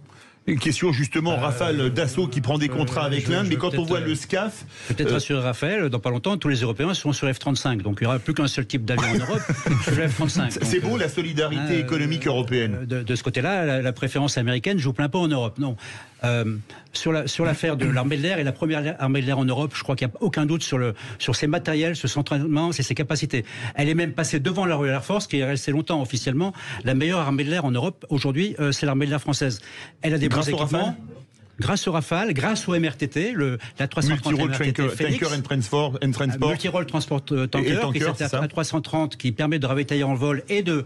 Une question justement, Rafale Dassault qui prend des contrats avec l'Inde, mais quand on voit le SCAF... Peut-être rassurer Raphaël, dans pas longtemps, tous les Européens seront sur F-35, donc il n'y aura plus qu'un seul type d'avion en Europe, sur le F-35. C'est beau la solidarité économique européenne. De ce côté-là, la préférence américaine joue plein pot en Europe, non. Sur l'affaire de l'armée de l'air et la première armée de l'air en Europe, je crois qu'il n'y a aucun doute sur ses matériels, sur son entraînement, ses capacités. Elle est même passée devant la Royal Air Force, qui est restée longtemps officiellement la meilleure armée de l'air en Europe. Aujourd'hui, c'est l'armée de l'air française. Elle a des bons équipements. grâce au Rafale, grâce au MRTT, la 330 MRTT Phoenix, Tanker and Transport. Multi-role Transport Tanker, qui est cette A330 qui permet de ravitailler en vol et de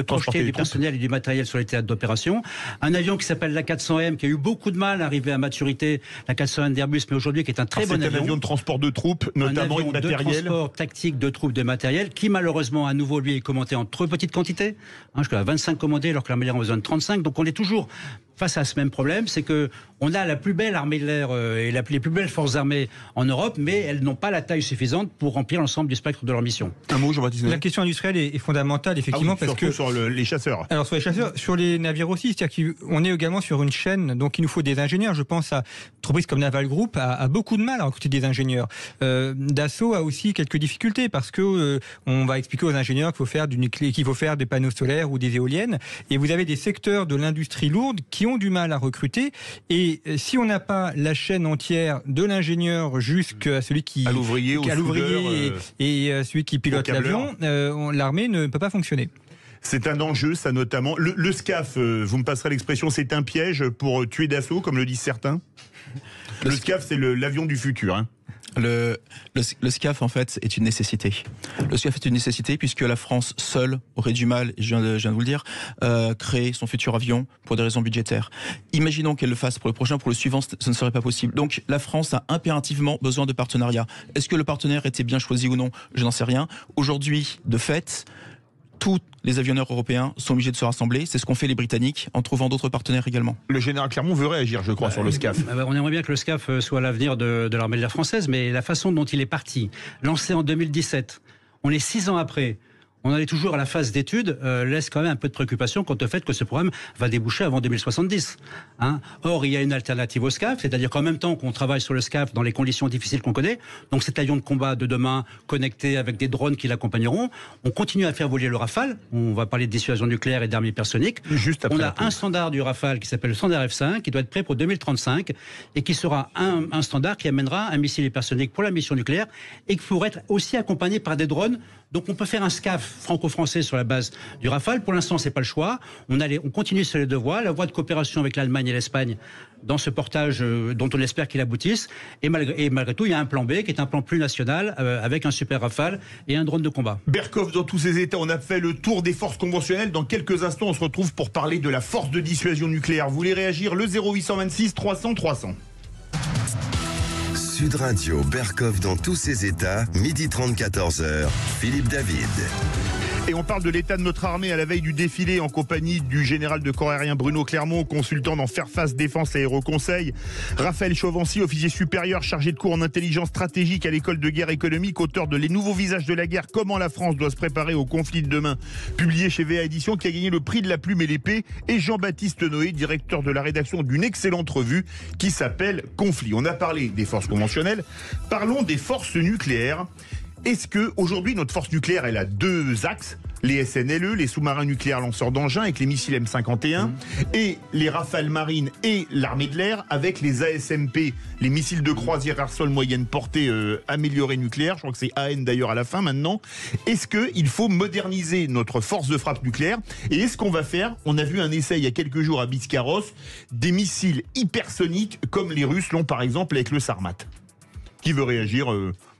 projeter du personnel et du matériel sur les théâtres d'opération. Un avion qui s'appelle l'A400M, qui a eu beaucoup de mal à arriver à maturité, l'A400M d'Airbus, mais aujourd'hui qui est un très bon avion. C'est un avion de transport de troupes, notamment et de matériel. Un avion de transport tactique de troupes de matériel, qui malheureusement, à nouveau, lui, est commandé en trop petite quantité, jusqu'à 25 commandés, alors que l'armée de l'air en a besoin de 35. Donc on est toujours face à ce même problème, c'est que on a la plus belle armée de l'air et les plus belles forces armées en Europe, mais elles n'ont pas la taille suffisante pour remplir l'ensemble du spectre de leur mission. Un mot, Jean-Baptiste. La question industrielle est fondamentale, effectivement, parce que sur les chasseurs. Alors sur les chasseurs, sur les navires aussi, c'est-à-dire qu'on est également sur une chaîne, donc il nous faut des ingénieurs. Je pense à une entreprise comme Naval Group a beaucoup de mal à recruter des ingénieurs. Dassault a aussi quelques difficultés parce que on va expliquer aux ingénieurs qu'il faut faire du nucléaire, qu'il faut faire des panneaux solaires ou des éoliennes, et vous avez des secteurs de l'industrie lourde qui ont du mal à recruter, et si on n'a pas la chaîne entière de l'ingénieur jusqu'à celui qui à l'ouvrier et celui qui pilote l'avion, l'armée ne peut pas fonctionner. C'est un enjeu, ça notamment. Le SCAF, vous me passerez l'expression, c'est un piège pour tuer Dassault, comme le disent certains. Le SCAF, c'est l'avion du futur. Hein. Le SCAF, en fait, est une nécessité. Le SCAF est une nécessité puisque la France seule aurait du mal, je viens de vous le dire, créer son futur avion pour des raisons budgétaires. Imaginons qu'elle le fasse pour le prochain, pour le suivant, ce ne serait pas possible. Donc la France a impérativement besoin de partenariat. Est-ce que le partenaire était bien choisi ou non? Je n'en sais rien. Aujourd'hui, de fait, tous les avionneurs européens sont obligés de se rassembler. C'est ce qu'ont fait les Britanniques en trouvant d'autres partenaires également. Le général Clermont veut réagir, je crois, sur le SCAF. On aimerait bien que le SCAF soit l'avenir de l'armée de l'air française, mais la façon dont il est parti, lancé en 2017, on est 6 ans après. On en est toujours à la phase d'études, laisse quand même un peu de préoccupation quant au fait que ce programme va déboucher avant 2070. Or, il y a une alternative au SCAF, c'est-à-dire qu'en même temps qu'on travaille sur le SCAF dans les conditions difficiles qu'on connaît, donc cet avion de combat de demain connecté avec des drones qui l'accompagneront, on continue à faire voler le Rafale, on va parler de dissuasion nucléaire et d'armes hypersoniques. Juste après on a un standard du Rafale qui s'appelle le standard F5, qui doit être prêt pour 2035, et qui sera un standard qui amènera un missile hypersonique pour la mission nucléaire, et qui pourrait être aussi accompagné par des drones. Donc on peut faire un SCAF franco-français sur la base du Rafale. Pour l'instant, c'est pas le choix. On continue sur les deux voies. La voie de coopération avec l'Allemagne et l'Espagne dans ce portage dont on espère qu'il aboutisse. Et malgré tout, il y a un plan B qui est un plan plus national avec un super Rafale et un drone de combat. Berkov, dans tous ces états, on a fait le tour des forces conventionnelles. Dans quelques instants, on se retrouve pour parler de la force de dissuasion nucléaire. Vous voulez réagir? Le 0826 300 300. Sud Radio, Berkov dans tous ses états, 12h30, 14h, Philippe David. Et on parle de l'état de notre armée à la veille du défilé en compagnie du général de corps aérien Bruno Clermont, consultant dans Fairfax Défense Aéroconseil, Raphaël Chauvency, officier supérieur chargé de cours en intelligence stratégique à l'école de guerre économique, auteur de Les nouveaux visages de la guerre, comment la France doit se préparer au conflit de demain, publié chez VA Édition, qui a gagné le prix de la plume et l'épée, et Jean-Baptiste Noé, directeur de la rédaction d'une excellente revue qui s'appelle Conflit. On a parlé des forces conventionnelles, parlons des forces nucléaires. Est-ce que aujourd'hui notre force nucléaire, elle a deux axes, les SNLE, les sous-marins nucléaires lanceurs d'engins avec les missiles M51, et les Rafales marines et l'armée de l'air avec les ASMP, les missiles de croisière air-sol moyenne portée améliorés nucléaires. Je crois que c'est AN d'ailleurs à la fin maintenant. Est-ce qu'il faut moderniser notre force de frappe nucléaire? Et est-ce qu'on va faire, on a vu un essai il y a quelques jours à Biscarrosse, des missiles hypersoniques comme les Russes l'ont par exemple avec le Sarmat? Qui veut réagir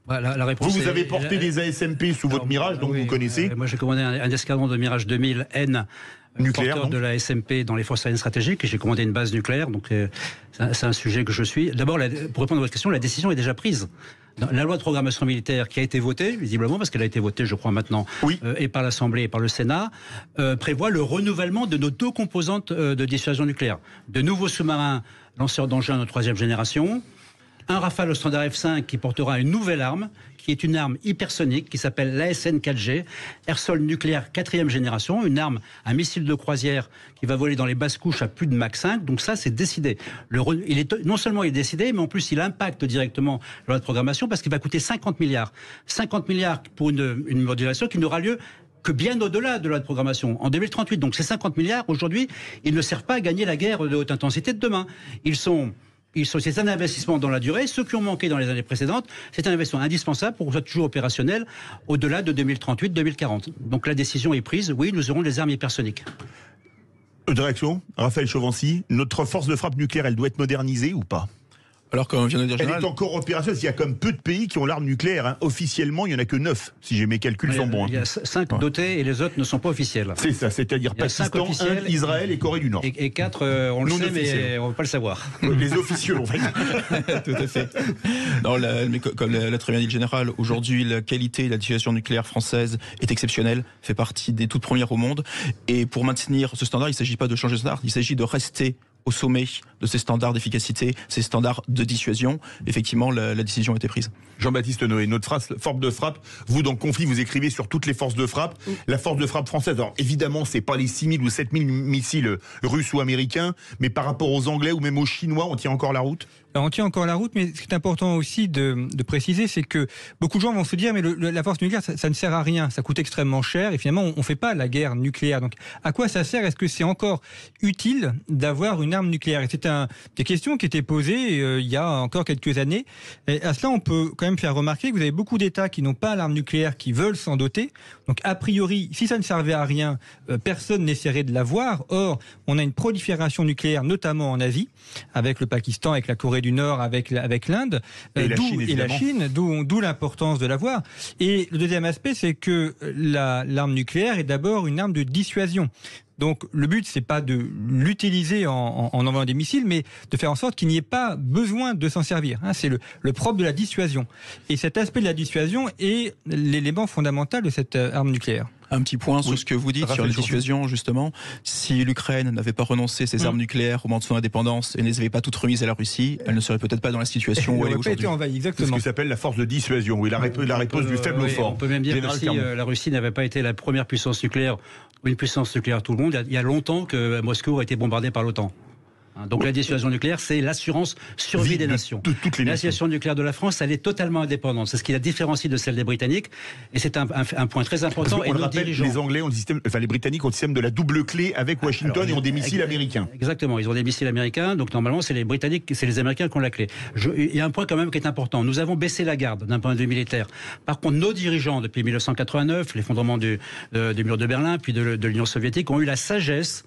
La réponse vous avez porté des ASMP sous votre Mirage, donc vous connaissez. Moi, j'ai commandé un escadron de Mirage 2000 N nucléaire, porteur de la SMP dans les forces aériennes stratégiques, et j'ai commandé une base nucléaire, donc c'est un sujet que je suis. D'abord, pour répondre à votre question, la décision est déjà prise. La loi de programmation militaire qui a été votée, visiblement, parce qu'elle a été votée, je crois, maintenant, et par l'Assemblée et par le Sénat, prévoit le renouvellement de nos deux composantes de dissuasion nucléaire. De nouveaux sous-marins lanceurs d'engins de 3e génération, un Rafale au standard F5 qui portera une nouvelle arme, qui est une arme hypersonique qui s'appelle l'ASN-4G, air-sol nucléaire 4e génération, une arme, un missile de croisière qui va voler dans les basses couches à plus de Mach 5. Donc ça, c'est décidé. Non seulement il est décidé, mais en plus il impacte directement la loi de programmation parce qu'il va coûter 50 milliards. 50 milliards pour une modulation qui n'aura lieu que bien au-delà de la loi de programmation, en 2038. Donc ces 50 milliards, aujourd'hui, ils ne servent pas à gagner la guerre de haute intensité de demain. C'est un investissement dans la durée. Ceux qui ont manqué dans les années précédentes, c'est un investissement indispensable pour qu'on soit toujours opérationnel au-delà de 2038-2040. Donc la décision est prise. Oui, nous aurons des armes hypersoniques. De réaction, Raphaël Chauvency, notre force de frappe nucléaire, elle doit être modernisée ou pas ? Alors, comme vient de dire Elle Général, est encore opérationnelle, il y a comme peu de pays qui ont l'arme nucléaire. Hein. Officiellement, il n'y en a que 9, si mes calculs sont bons. Il y a 5 dotés et les autres ne sont pas officiels. C'est ça, c'est-à-dire Pakistan, Inde, Israël et Corée du Nord. Et 4, on le sait, mais on ne veut pas le savoir. Les officieux, on va dire. Tout à fait. Non, mais comme l'a très bien dit le général, aujourd'hui, la qualité de la dissuasion nucléaire française est exceptionnelle, fait partie des toutes premières au monde. Et pour maintenir ce standard, il ne s'agit pas de changer de standard, il s'agit de rester au sommet de ces standards d'efficacité, ces standards de dissuasion. Effectivement, la décision a été prise. Jean-Baptiste Noé, notre force de frappe, vous dans le conflit, vous écrivez sur toutes les forces de frappe. La force de frappe française, alors évidemment, c'est pas les 6000 ou 7000 missiles russes ou américains, mais par rapport aux Anglais ou même aux Chinois, on tient encore la route ? Alors on tient encore la route, mais ce qui est important aussi de préciser, c'est que beaucoup de gens vont se dire, mais la force nucléaire, ça ne sert à rien, ça coûte extrêmement cher, et finalement, on ne fait pas la guerre nucléaire. Donc, à quoi ça sert ? Est-ce que c'est encore utile d'avoir une arme nucléaire ? Et c'est des questions qui étaient posées il y a encore quelques années. Et à cela, on peut quand même faire remarquer que vous avez beaucoup d'États qui n'ont pas l'arme nucléaire, qui veulent s'en doter. Donc, a priori, si ça ne servait à rien, personne n'essaierait de l'avoir. Or, on a une prolifération nucléaire, notamment en Asie, avec le Pakistan, avec la Corée du Nord, avec l'Inde, et la Chine, d'où l'importance de l'avoir. Et le deuxième aspect, c'est que l'arme nucléaire est d'abord une arme de dissuasion. Donc le but, c'est pas de l'utiliser en envoyant des missiles, mais de faire en sorte qu'il n'y ait pas besoin de s'en servir. C'est le propre de la dissuasion. Et cet aspect de la dissuasion est l'élément fondamental de cette arme nucléaire. Un petit point sur ce que vous dites sur la dissuasion, justement. Si l'Ukraine n'avait pas renoncé ses armes nucléaires au moment de son indépendance et ne les avait pas toutes remises à la Russie, elle ne serait peut-être pas dans la situation où elle est aujourd'hui. C'est ce qui s'appelle la force de dissuasion, oui, la réponse du faible au fort. On peut même dire que si la Russie n'avait pas été la première puissance nucléaire, ou une puissance nucléaire tout le monde, il y a longtemps que Moscou a été bombardé par l'OTAN. Donc la dissuasion nucléaire, c'est l'assurance survie des nations. La dissuasion nucléaire de la France, elle est totalement indépendante. C'est ce qui la différencie de celle des Britanniques. Et c'est un point très important. Et le rappelle, les Anglais ont les Britanniques ont le système de la double clé avec Washington et ont des missiles américains. Exactement, ils ont des missiles américains. Donc normalement, c'est les Britanniques, c'est les Américains qui ont la clé. Il y a un point quand même qui est important. Nous avons baissé la garde d'un point de vue militaire. Par contre, nos dirigeants, depuis 1989, l'effondrement du mur de Berlin, puis de l'Union soviétique, ont eu la sagesse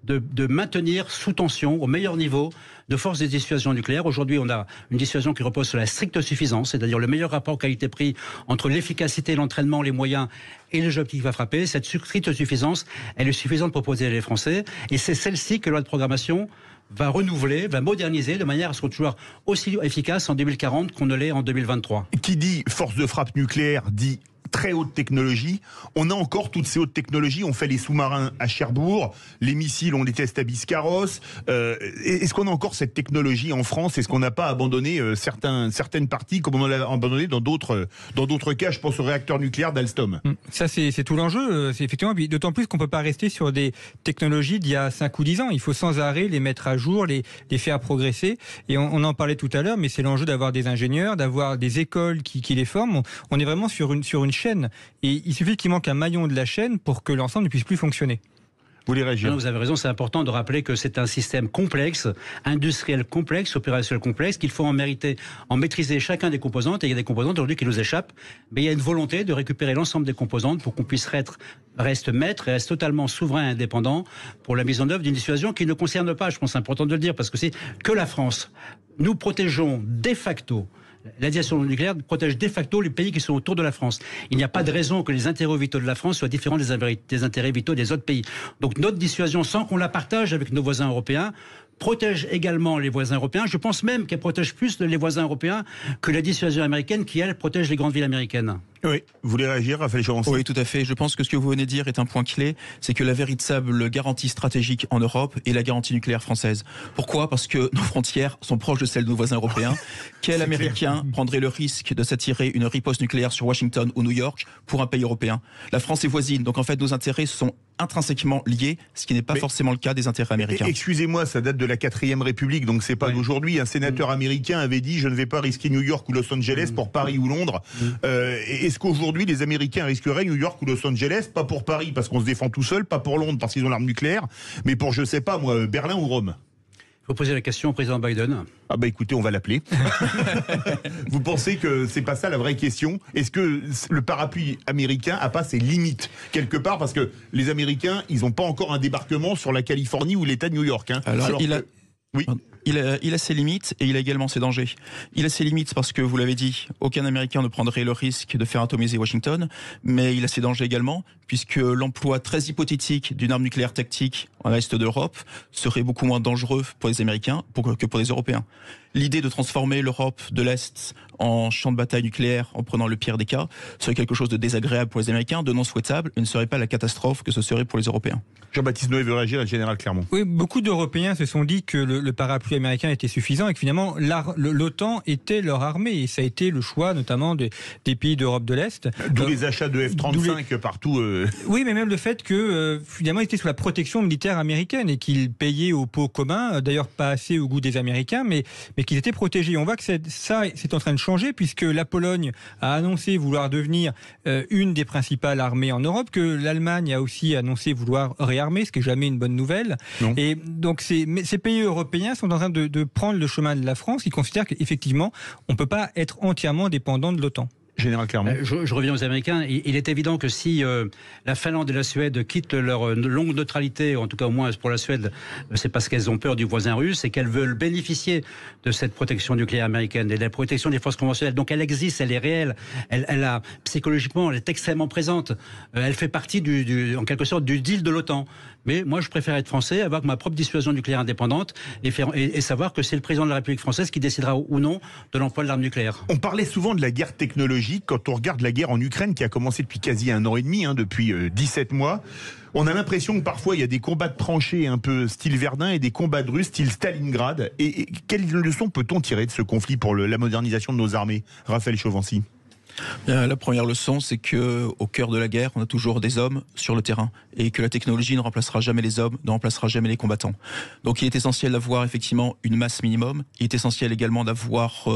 de maintenir sous tension, au meilleur niveau, de force de dissuasion nucléaire. Aujourd'hui, on a une dissuasion qui repose sur la stricte suffisance, c'est-à-dire le meilleur rapport qualité-prix entre l'efficacité, l'entraînement, les moyens et l'objectif à frapper. Cette stricte suffisance, elle est suffisante pour protéger les Français. Et c'est celle-ci que la loi de programmation va renouveler, va moderniser de manière à ce qu'on soit aussi efficace en 2040 qu'on ne l'est en 2023. Qui dit force de frappe nucléaire dit très haute technologie. On a encore toutes ces hautes technologies. On fait les sous-marins à Cherbourg, les missiles, on les teste à Biscarrosse. Est-ce qu'on a encore cette technologie en France ? Est-ce qu'on n'a pas abandonné certaines parties comme on l'a abandonné dans d'autres cas ? Je pense au réacteur nucléaire d'Alstom. Ça, c'est tout l'enjeu. C'est effectivement, d'autant plus qu'on ne peut pas rester sur des technologies d'il y a 5 ou 10 ans. Il faut sans arrêt les mettre à jour, les faire progresser. Et on en parlait tout à l'heure, mais c'est l'enjeu d'avoir des ingénieurs, d'avoir des écoles qui les forment. On est vraiment sur une chaîne. Et il suffit qu'il manque un maillon de la chaîne pour que l'ensemble ne puisse plus fonctionner. Vous voulez réagir ? Non, vous avez raison, c'est important de rappeler que c'est un système complexe, industriel complexe, opérationnel complexe, qu'il faut en maîtriser chacun des composantes. Et il y a des composantes aujourd'hui qui nous échappent, mais il y a une volonté de récupérer l'ensemble des composantes pour qu'on puisse reste maître et reste totalement souverain et indépendant pour la mise en œuvre d'une dissuasion qui ne concerne pas, je pense c'est important de le dire, parce que c'est que la France. Nous protégeons de facto. La dissuasion nucléaire protège de facto les pays qui sont autour de la France. Il n'y a pas de raison que les intérêts vitaux de la France soient différents des intérêts vitaux des autres pays. Donc notre dissuasion, sans qu'on la partage avec nos voisins européens, protège également les voisins européens. Je pense même qu'elle protège plus les voisins européens que la dissuasion américaine qui, elle, protège les grandes villes américaines. Oui, vous voulez réagir, Raphaël Chauvency ? Oui, tout à fait. Je pense que ce que vous venez de dire est un point clé, c'est que la véritable garantie stratégique en Europe est la garantie nucléaire française. Pourquoi ? Parce que nos frontières sont proches de celles de nos voisins européens. Quel Américain prendrait le risque de s'attirer une riposte nucléaire sur Washington ou New York pour un pays européen ? La France est voisine, donc en fait nos intérêts sont intrinsèquement liés, ce qui n'est pas forcément le cas des intérêts américains. Excusez-moi, ça date de la 4e République, donc c'est pas d'aujourd'hui. Un sénateur américain avait dit « Je ne vais pas risquer New York ou Los Angeles pour Paris ou Londres ». Est-ce qu'aujourd'hui les Américains risqueraient New York ou Los Angeles, pas pour Paris parce qu'on se défend tout seul, pas pour Londres parce qu'ils ont l'arme nucléaire, mais pour, je sais pas moi, Berlin ou Rome ? faut poser la question au président Biden. Ah bah écoutez, on va l'appeler. Vous pensez que c'est pas ça la vraie question? Est-ce que le parapluie américain a pas ses limites quelque part? Parce que les Américains, ils n'ont pas encore un débarquement sur la Californie ou l'État de New York. Hein. Alors oui. Il a ses limites et il a également ses dangers. Il a ses limites parce que, vous l'avez dit, aucun Américain ne prendrait le risque de faire atomiser Washington, mais il a ses dangers également, puisque l'emploi très hypothétique d'une arme nucléaire tactique en l'est de l'Europe serait beaucoup moins dangereux pour les Américains que pour les Européens. L'idée de transformer l'Europe de l'Est en champ de bataille nucléaire en prenant le pire des cas serait quelque chose de désagréable pour les Américains, de non souhaitable, et ne serait pas la catastrophe que ce serait pour les Européens. Jean-Baptiste Noé veut réagir, le général Clermont. Oui, beaucoup d'Européens se sont dit que le parapluie américain était suffisant et que finalement l'OTAN était leur armée. Et ça a été le choix notamment des pays d'Europe de l'Est. D'où les achats de F-35 partout. Oui, mais même le fait que finalement ils étaient sous la protection militaire américaine et qu'ils payaient au pot commun, d'ailleurs pas assez au goût des Américains, mais qu'ils étaient protégés. On voit que ça c'est en train de changer puisque la Pologne a annoncé vouloir devenir une des principales armées en Europe, que l'Allemagne a aussi annoncé vouloir réarmer, ce qui n'est jamais une bonne nouvelle. Non. Et donc ces pays européens sont en train de prendre le chemin de la France, qui considère qu'effectivement on ne peut pas être entièrement dépendant de l'OTAN. Général Clermont. Je reviens aux Américains. Il est évident que si la Finlande et la Suède quittent leur longue neutralité, en tout cas au moins pour la Suède, c'est parce qu'elles ont peur du voisin russe et qu'elles veulent bénéficier de cette protection nucléaire américaine et de la protection des forces conventionnelles. Donc elle existe, elle est réelle, elle a psychologiquement, elle est extrêmement présente. Elle fait partie en quelque sorte du deal de l'OTAN. Mais moi, je préfère être français, avoir ma propre dissuasion nucléaire indépendante et savoir que c'est le président de la République française qui décidera ou non de l'emploi de l'arme nucléaire. On parlait souvent de la guerre technologique quand on regarde la guerre en Ukraine qui a commencé depuis quasi 1 an et demi, depuis 17 mois. On a l'impression que parfois il y a des combats de tranchées un peu style Verdun et des combats de Russes style Stalingrad. Et quelles leçons peut-on tirer de ce conflit pour la modernisation de nos armées? Raphaël Chauvency. La première leçon, c'est qu'au cœur de la guerre, on a toujours des hommes sur le terrain et que la technologie ne remplacera jamais les hommes, ne remplacera jamais les combattants. Donc il est essentiel d'avoir effectivement une masse minimum. Il est essentiel également d'avoir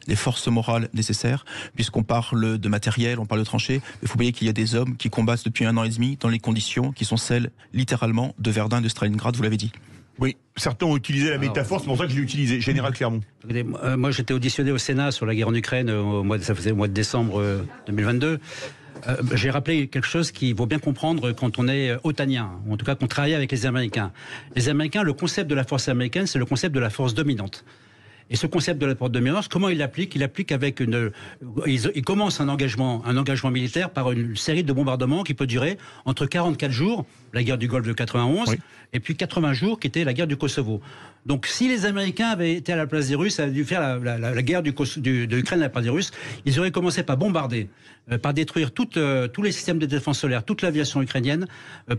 les forces morales nécessaires, puisqu'on parle de matériel, on parle de tranchées. Il faut oublier qu'il y a des hommes qui combattent depuis 1 an et demi dans les conditions qui sont celles, littéralement, de Verdun et de Stalingrad, vous l'avez dit. Oui, certains ont utilisé la métaphore, c'est pour ça que je l'ai utilisé. Général Clermont. Moi, j'étais auditionné au Sénat sur la guerre en Ukraine, ça faisait au mois de décembre 2022. J'ai rappelé quelque chose qu'il faut bien comprendre quand on est otanien, ou en tout cas qu'on travaille avec les Américains. Les Américains, le concept de la force américaine, c'est le concept de la force dominante. Et ce concept de la force dominante, comment il l'applique? Il l'applique avec il commence un engagement militaire par une série de bombardements qui peut durer entre 44 jours, la guerre du Golfe de 91, oui, et puis 80 jours qui était la guerre du Kosovo. Donc si les Américains avaient été à la place des Russes, ça avait dû faire la guerre de l'Ukraine à la place des Russes, ils auraient commencé par bombarder, par détruire tous les systèmes de défense solaire, toute l'aviation ukrainienne,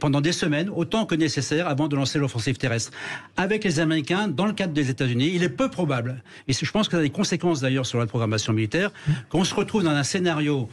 pendant des semaines, autant que nécessaire, avant de lancer l'offensive terrestre. Avec les Américains, dans le cadre des États-Unis, il est peu probable, et je pense que ça a des conséquences d'ailleurs sur la programmation militaire, qu'on se retrouve dans un scénario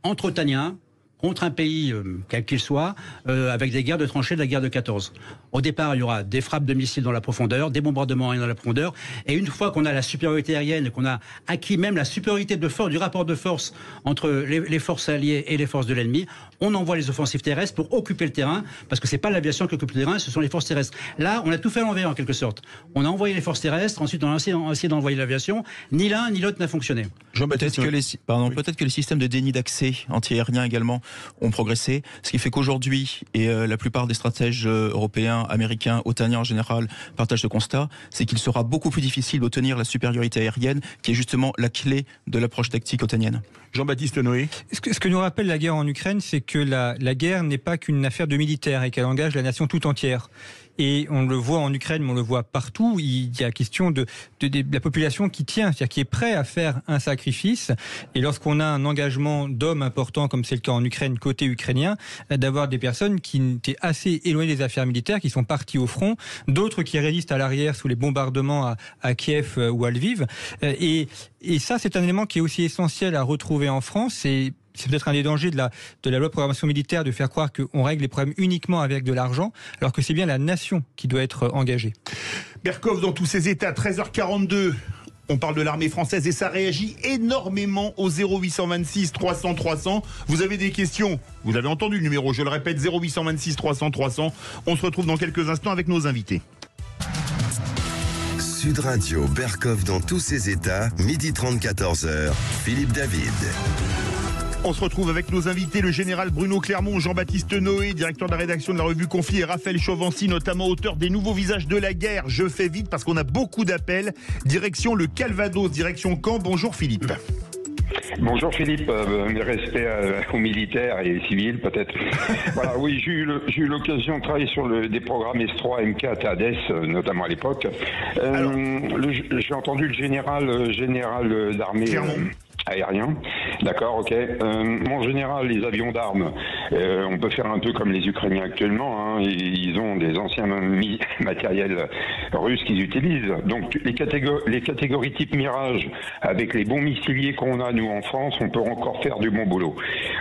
entre otaniens, contre un pays, quel qu'il soit, avec des guerres de tranchées de la guerre de 14. Au départ, il y aura des frappes de missiles dans la profondeur, des bombardements aériens dans la profondeur, et une fois qu'on a la supériorité aérienne, et qu'on a acquis même la supériorité de force, du rapport de force entre les forces alliées et les forces de l'ennemi, on envoie les offensives terrestres pour occuper le terrain, parce que c'est pas l'aviation qui occupe le terrain, ce sont les forces terrestres. Là, on a tout fait à l'envers, en quelque sorte. On a envoyé les forces terrestres, ensuite on a essayé d'envoyer l'aviation, ni l'un ni l'autre n'a fonctionné. Peut-être que les systèmes de déni d'accès anti-aérien également ont progressé, ce qui fait qu'aujourd'hui, et la plupart des stratèges européens, américains, otaniens en général, partagent ce constat, c'est qu'il sera beaucoup plus difficile d'obtenir la supériorité aérienne, qui est justement la clé de l'approche tactique otanienne. Jean-Baptiste Noé. Ce que nous rappelle la guerre en Ukraine, c'est que la guerre n'est pas qu'une affaire de militaires et qu'elle engage la nation tout entière. Et on le voit en Ukraine, mais on le voit partout. Il y a question de la population qui tient, c'est-à-dire qui est prêt à faire un sacrifice. Et lorsqu'on a un engagement d'hommes important, comme c'est le cas en Ukraine, côté ukrainien, d'avoir des personnes qui étaient assez éloignées des affaires militaires, qui sont parties au front, d'autres qui résistent à l'arrière sous les bombardements à Kiev ou à Lviv. Et ça, c'est un élément qui est aussi essentiel à retrouver en France. C'est peut-être un des dangers de la loi de programmation militaire de faire croire qu'on règle les problèmes uniquement avec de l'argent, alors que c'est bien la nation qui doit être engagée. Berkov, dans tous ces états, 13h42. On parle de l'armée française et ça réagit énormément au 0826 300 300. Vous avez des questions? Vous avez entendu le numéro, je le répète, 0826 300 300. On se retrouve dans quelques instants avec nos invités. Sud Radio, Berkov dans tous ses états, 12h30, 14h, Philippe David. On se retrouve avec nos invités, le général Bruno Clermont, Jean-Baptiste Noé, directeur de la rédaction de la revue Conflit, et Raphaël Chauvency, notamment auteur des nouveaux visages de la guerre. Je fais vite parce qu'on a beaucoup d'appels. Direction le Calvados, direction Caen. Bonjour Philippe. Bonjour Philippe, respect aux militaires et civils peut-être. Voilà, oui, j'ai eu l'occasion de travailler sur des programmes S3, M4 et Hades, notamment à l'époque. J'ai entendu le général d'armée aérien. D'accord, ok. En général, les avions d'armes, on peut faire un peu comme les Ukrainiens actuellement. Hein, ils ont des anciens matériels russes qu'ils utilisent. Donc les catégories type Mirage, avec les bons missiliers qu'on a nous en France, on peut encore faire du bon boulot.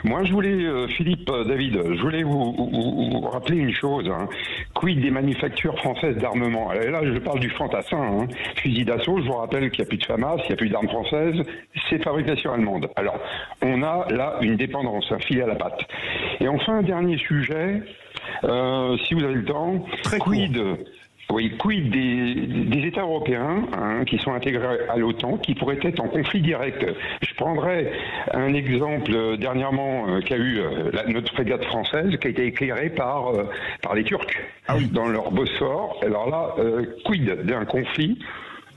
Moi, je voulais, Philippe, David, je voulais vous rappeler une chose. Hein. Quid des manufactures françaises d'armement? Là, je parle du fantassin. Hein. Fusil d'assaut, je vous rappelle qu'il n'y a plus de FAMAS, il n'y a plus d'armes françaises, c'est fabrication allemande. Alors, on a là une dépendance, un filet à la patte. Et enfin, un dernier sujet, si vous avez le temps, quid des États européens qui sont intégrés à l'OTAN, qui pourraient être en conflit direct. Je prendrai un exemple dernièrement qu'a eu notre frégate française, qui a été éclairée par les Turcs dans leur Bosphore. Alors là, quid d'un conflit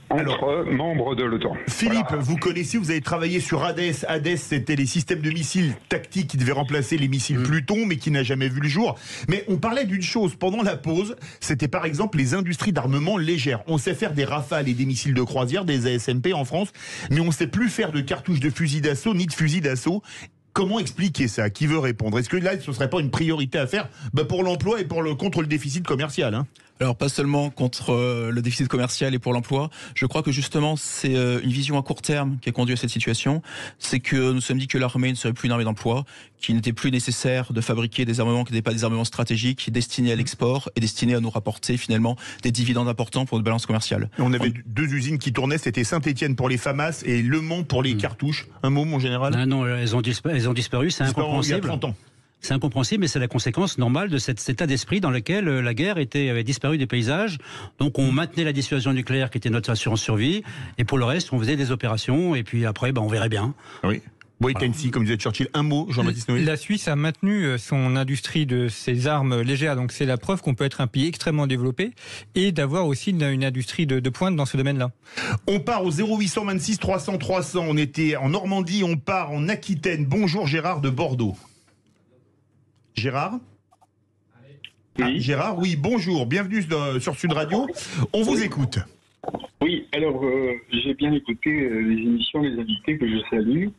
entre membres de l'OTAN. Philippe, vous connaissez, vous avez travaillé sur Hades. Hades, c'était les systèmes de missiles tactiques qui devaient remplacer les missiles Pluton, mais qui n'a jamais vu le jour. Mais on parlait d'une chose pendant la pause, c'était par exemple les industries d'armement légères. On sait faire des Rafales et des missiles de croisière, des ASMP en France, mais on ne sait plus faire de cartouches de fusil d'assaut ni de fusils d'assaut. Comment expliquer ça? Qui veut répondre? Est-ce que là, ce ne serait pas une priorité à faire pour l'emploi et contre le déficit commercial, hein? Alors pas seulement contre le déficit commercial et pour l'emploi, je crois que justement c'est une vision à court terme qui a conduit à cette situation, c'est que nous nous sommes dit que l'armée ne serait plus une armée d'emploi, qu'il n'était plus nécessaire de fabriquer des armements qui n'étaient pas des armements stratégiques, destinés à l'export et destinés à nous rapporter finalement des dividendes importants pour notre balance commerciale. On avait deux usines qui tournaient, c'était Saint-Étienne pour les FAMAS et Le Mans pour les cartouches. Un mot, mon général? Non, elles ont disparu, c'est incompréhensible. Il y a 30 ans. C'est incompréhensible, mais c'est la conséquence normale de cet état d'esprit dans lequel la guerre avait disparu des paysages. Donc on maintenait la dissuasion nucléaire qui était notre assurance survie, et pour le reste, on faisait des opérations, et puis après, on verrait bien. Oui. Wait and see, comme disait Churchill. Un mot, Jean-Baptiste Noé. La Suisse a maintenu son industrie de ses armes légères, donc c'est la preuve qu'on peut être un pays extrêmement développé et d'avoir aussi une industrie de pointe dans ce domaine-là. On part au 0826 300 300. On était en Normandie, on part en Aquitaine. Bonjour Gérard de Bordeaux. Gérard? Oui. Gérard, oui, bonjour, bienvenue sur Sud Radio, on vous écoute. Oui, alors j'ai bien écouté les émissions, les invités que je salue.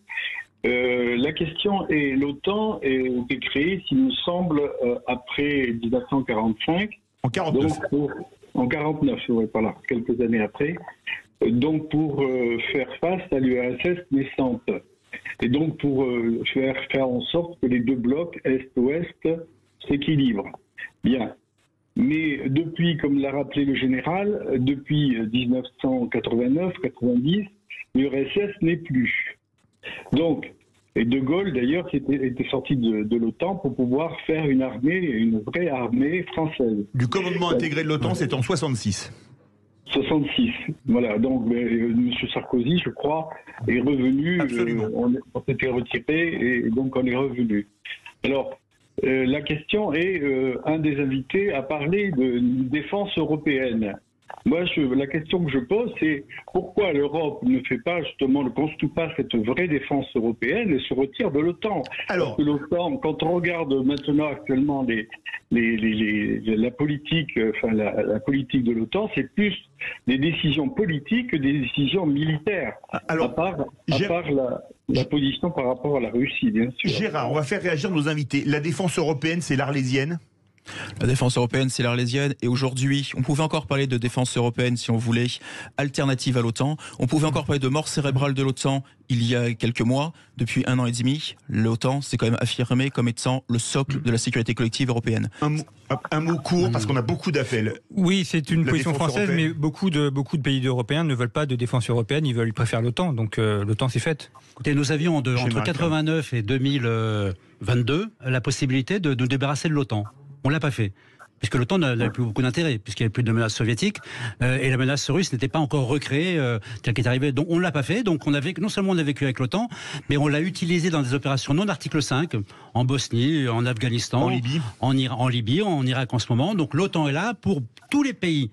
La question est, l'OTAN a été créée, s'il me semble, après 1945. En 49. Donc en 49, ouais, voilà, quelques années après. Donc pour faire face à l'URSS naissante. Et donc pour faire en sorte que les deux blocs Est-Ouest s'équilibrent. Bien. Mais depuis, comme l'a rappelé le général, depuis 1989-90, l'URSS n'est plus. Donc, et De Gaulle d'ailleurs était sorti de l'OTAN pour pouvoir faire une vraie armée française. Du commandement intégré de l'OTAN, c'est en 66. 66, voilà. Donc, M. Sarkozy, je crois, est revenu. On s'était retiré et donc on est revenu. Alors, la question est, un des invités a parlé de défense européenne. Moi, la question que je pose, c'est pourquoi l'Europe ne construit pas cette vraie défense européenne et se retire de l'OTAN? Parce que l'OTAN, quand on regarde maintenant actuellement la politique, la politique de l'OTAN, c'est plus des décisions politiques que des décisions militaires. Alors, à part la position par rapport à la Russie, bien sûr. Gérard, on va faire réagir nos invités. La défense européenne, c'est l'Arlésienne? La défense européenne, c'est l'Arlésienne. Et aujourd'hui, on pouvait encore parler de défense européenne, si on voulait, alternative à l'OTAN. On pouvait encore parler de mort cérébrale de l'OTAN il y a quelques mois. Depuis 1 an et demi, l'OTAN s'est quand même affirmé comme étant le socle de la sécurité collective européenne. Un mot court, parce qu'on a beaucoup d'appels. Oui, c'est une position française, mais beaucoup de pays européens ne veulent pas de défense européenne, ils préfèrent l'OTAN. Donc l'OTAN, c'est fait. Écoutez, nous avions entre 89 et 2022 la possibilité de nous débarrasser de l'OTAN. On ne l'a pas fait. puisque l'OTAN n'avait plus beaucoup d'intérêt, puisqu'il n'y avait plus de menace soviétique, et la menace russe n'était pas encore recréée telle qu'elle est arrivée. Donc on ne l'a pas fait, donc non seulement on a vécu avec l'OTAN, mais on l'a utilisé dans des opérations non article 5, en Bosnie, en Afghanistan, en Libye, en Libye, en Irak en ce moment. Donc l'OTAN est là pour tous les pays.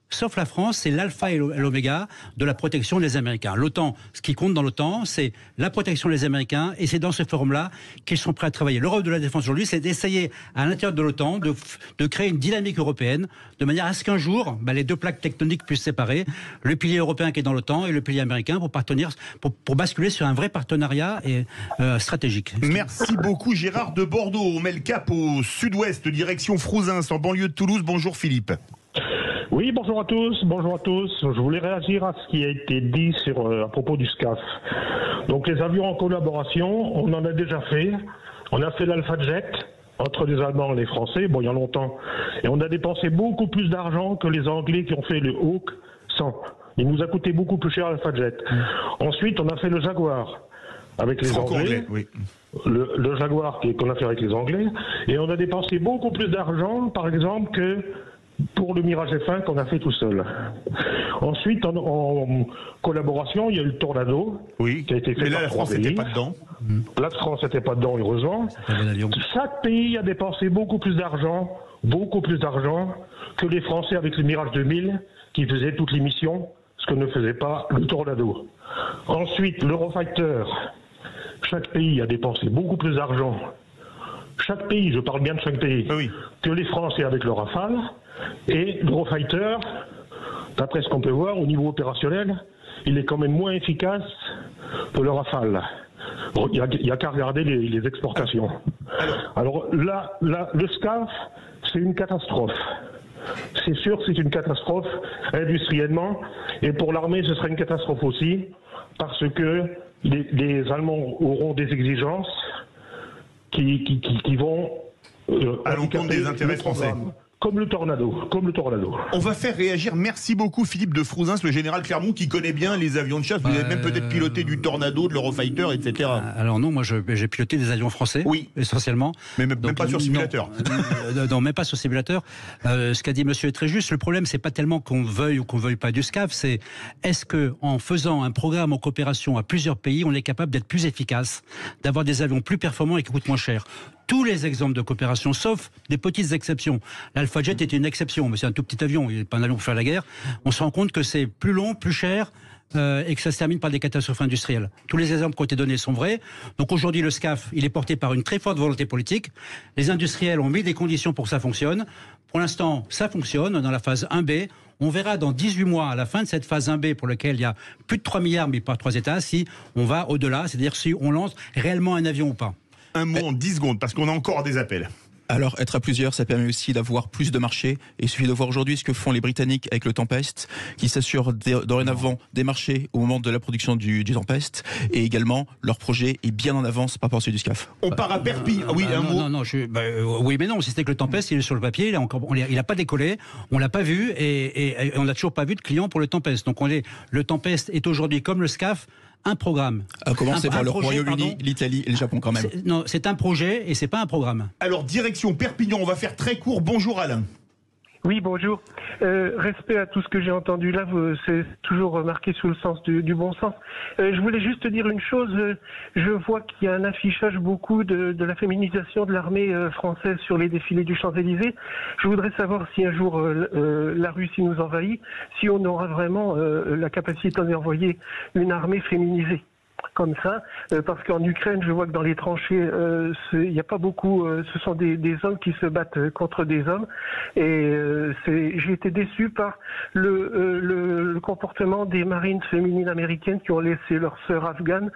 Sauf la France, c'est l'alpha et l'oméga de la protection des Américains. L'OTAN, ce qui compte dans l'OTAN, c'est la protection des Américains, et c'est dans ce forum-là qu'ils sont prêts à travailler. L'Europe de la défense aujourd'hui, c'est d'essayer à l'intérieur de l'OTAN de créer une dynamique européenne, de manière à ce qu'un jour, les deux plaques tectoniques puissent séparer le pilier européen qui est dans l'OTAN et le pilier américain pour basculer sur un vrai partenariat stratégique. Merci beaucoup Gérard de Bordeaux. On met le cap au sud-ouest, direction Frouzins, en banlieue de Toulouse. Bonjour Philippe. Oui, bonjour à tous. Je voulais réagir à ce qui a été dit à propos du SCAF. Donc les avions en collaboration, on en a déjà fait. On a fait l'Alpha Jet entre les Allemands et les Français, il y a longtemps. Et on a dépensé beaucoup plus d'argent que les Anglais qui ont fait le Hawk 100. Il nous a coûté beaucoup plus cher l'Alpha Jet. Ensuite, on a fait le Jaguar avec les Anglais. Oui. Le Jaguar qu'on a fait avec les Anglais. Et on a dépensé beaucoup plus d'argent, par exemple, que pour le Mirage F1 qu'on a fait tout seul. Ensuite, en collaboration, il y a eu le Tornado, qui a été fait par 3 pays. Mais là, la France n'était pas dedans. La France n'était pas dedans, heureusement. Chaque pays a dépensé beaucoup plus d'argent que les Français avec le Mirage 2000, qui faisaient toutes les missions, ce que ne faisait pas le Tornado. Ensuite, l'Eurofighter. Chaque pays a dépensé beaucoup plus d'argent. Chaque pays, je parle bien de chaque pays, que les Français avec le Rafale. Et l'Eurofighter, d'après ce qu'on peut voir, au niveau opérationnel, il est quand même moins efficace que le Rafale. Il n'y a qu'à regarder les exportations. Alors là, le SCAF, c'est une catastrophe. C'est sûr que c'est une catastrophe industriellement. Et pour l'armée, ce sera une catastrophe aussi, parce que les Allemands auront des exigences qui vont à l'encontre des intérêts français. Comme le tornado. On va faire réagir, merci beaucoup Philippe de Frouzins, le général Clermont qui connaît bien les avions de chasse. Vous avez même peut-être piloté du Tornado, de l'Eurofighter, etc. Alors non, moi j'ai piloté des avions français, essentiellement. Mais même pas sur simulateur. Non, même pas sur simulateur. Ce qu'a dit monsieur est très juste. Le problème, c'est pas tellement qu'on veuille ou qu'on veuille pas du SCAF, c'est est-ce que en faisant un programme en coopération à plusieurs pays, on est capable d'être plus efficace, d'avoir des avions plus performants et qui coûtent moins cher. Tous les exemples de coopération, sauf des petites exceptions. L'Alpha Jet était une exception, mais c'est un tout petit avion, il n'est pas un avion pour faire la guerre. On se rend compte que c'est plus long, plus cher, et que ça se termine par des catastrophes industrielles. Tous les exemples qui ont été donnés sont vrais. Donc aujourd'hui, le SCAF, il est porté par une très forte volonté politique. Les industriels ont mis des conditions pour que ça fonctionne. Pour l'instant, ça fonctionne dans la phase 1B. On verra dans 18 mois, à la fin de cette phase 1B, pour laquelle il y a plus de 3 milliards, mais par 3 États, si on va au-delà, c'est-à-dire si on lance réellement un avion ou pas. Un mot en 10 secondes, parce qu'on a encore des appels. Alors, être à plusieurs, ça permet aussi d'avoir plus de marchés. Et il suffit de voir aujourd'hui ce que font les Britanniques avec le Tempest, qui s'assurent dorénavant des marchés au moment de la production du Tempest. Et également, leur projet est bien en avance par rapport à celui du SCAF. On part à Perpignan. Oui, un mot. Oui, mais non, c'était que le Tempest, il est sur le papier, il n'a pas décollé, on l'a pas vu, et on n'a toujours pas vu de client pour le Tempest. Donc le Tempest est aujourd'hui, comme le SCAF, un programme. À commencer par le Royaume-Uni, l'Italie et le Japon quand même. Non, c'est un projet et c'est pas un programme. Alors, direction Perpignan, on va faire très court. Bonjour Alain. Oui, bonjour. Respect à tout ce que j'ai entendu là, c'est toujours marqué sous le sens du bon sens. Je voulais juste dire une chose, je vois qu'il y a un affichage beaucoup de la féminisation de l'armée française sur les défilés du Champs-Élysées. Je voudrais savoir si un jour la Russie nous envahit, si on aura vraiment la capacité d'envoyer une armée féminisée. Comme ça, parce qu'en Ukraine, je vois que dans les tranchées, il n'y a pas beaucoup, ce sont des hommes qui se battent contre des hommes, et j'ai été déçu par le comportement des marines féminines américaines qui ont laissé leurs sœurs afghanes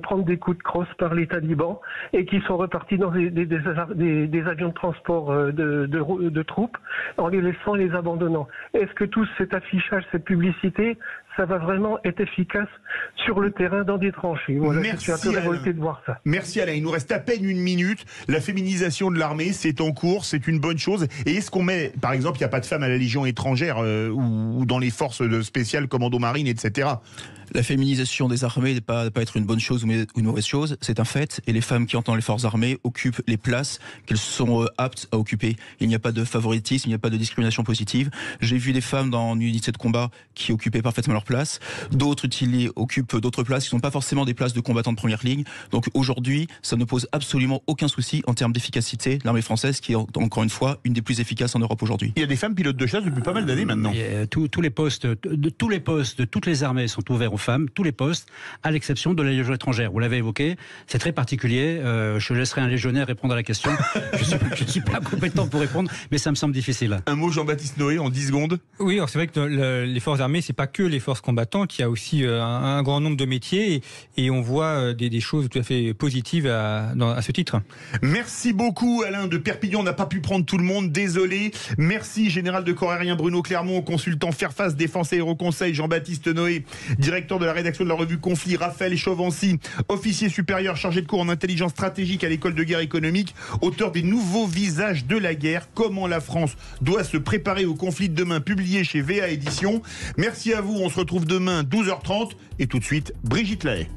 prendre des coups de crosse par les talibans et qui sont repartis dans des avions de transport de troupes en les laissant et les abandonnant. Est-ce que tout cet affichage, cette publicité, ça va vraiment être efficace sur le terrain dans des tranchées. Voilà, je suis un peu révolté de voir ça. Merci Alain. Il nous reste à peine une minute. La féminisation de l'armée, c'est en cours, c'est une bonne chose. Et est-ce qu'on met, par exemple, il n'y a pas de femmes à la Légion étrangère ou dans les forces spéciales, commando marine, etc. La féminisation des armées n'est pas être une bonne chose ou une mauvaise chose, c'est un fait. Et les femmes qui entrent dans les forces armées occupent les places qu'elles sont aptes à occuper. Il n'y a pas de favoritisme, il n'y a pas de discrimination positive. J'ai vu des femmes dans une unité de combat qui occupaient parfaitement leur place. D'autres occupent d'autres places qui ne sont pas forcément des places de combattants de première ligne. Donc aujourd'hui, ça ne pose absolument aucun souci en termes d'efficacité de l'armée française, qui est encore une fois une des plus efficaces en Europe aujourd'hui. Il y a des femmes pilotes de chasse depuis pas mal d'années maintenant. Tous les postes de toutes les armées sont ouverts aux femmes, tous les postes, à l'exception de la Légion étrangère. Vous l'avez évoqué, c'est très particulier. Je laisserai un légionnaire répondre à la question. Je ne suis pas compétent pour répondre, mais ça me semble difficile. Un mot, Jean-Baptiste Noé, en 10 secondes. Oui, alors c'est vrai que les forces armées, c'est pas que les forces combattantes. Il y a aussi un grand nombre de métiers et on voit des choses tout à fait positives à ce titre. Merci beaucoup, Alain de Perpignan. On n'a pas pu prendre tout le monde, désolé. Merci, général de corps aérien Bruno Clermont, consultant Fairfax Défense et Aéroconseil, Jean-Baptiste Noé, directeur de la rédaction de la revue Conflit, Raphaël Chauvency, officier supérieur chargé de cours en intelligence stratégique à l'école de guerre économique, auteur des nouveaux visages de la guerre, comment la France doit se préparer au conflit de demain, publié chez VA Éditions. Merci à vous, on se retrouve demain 12h30 et tout de suite Brigitte Lahaye.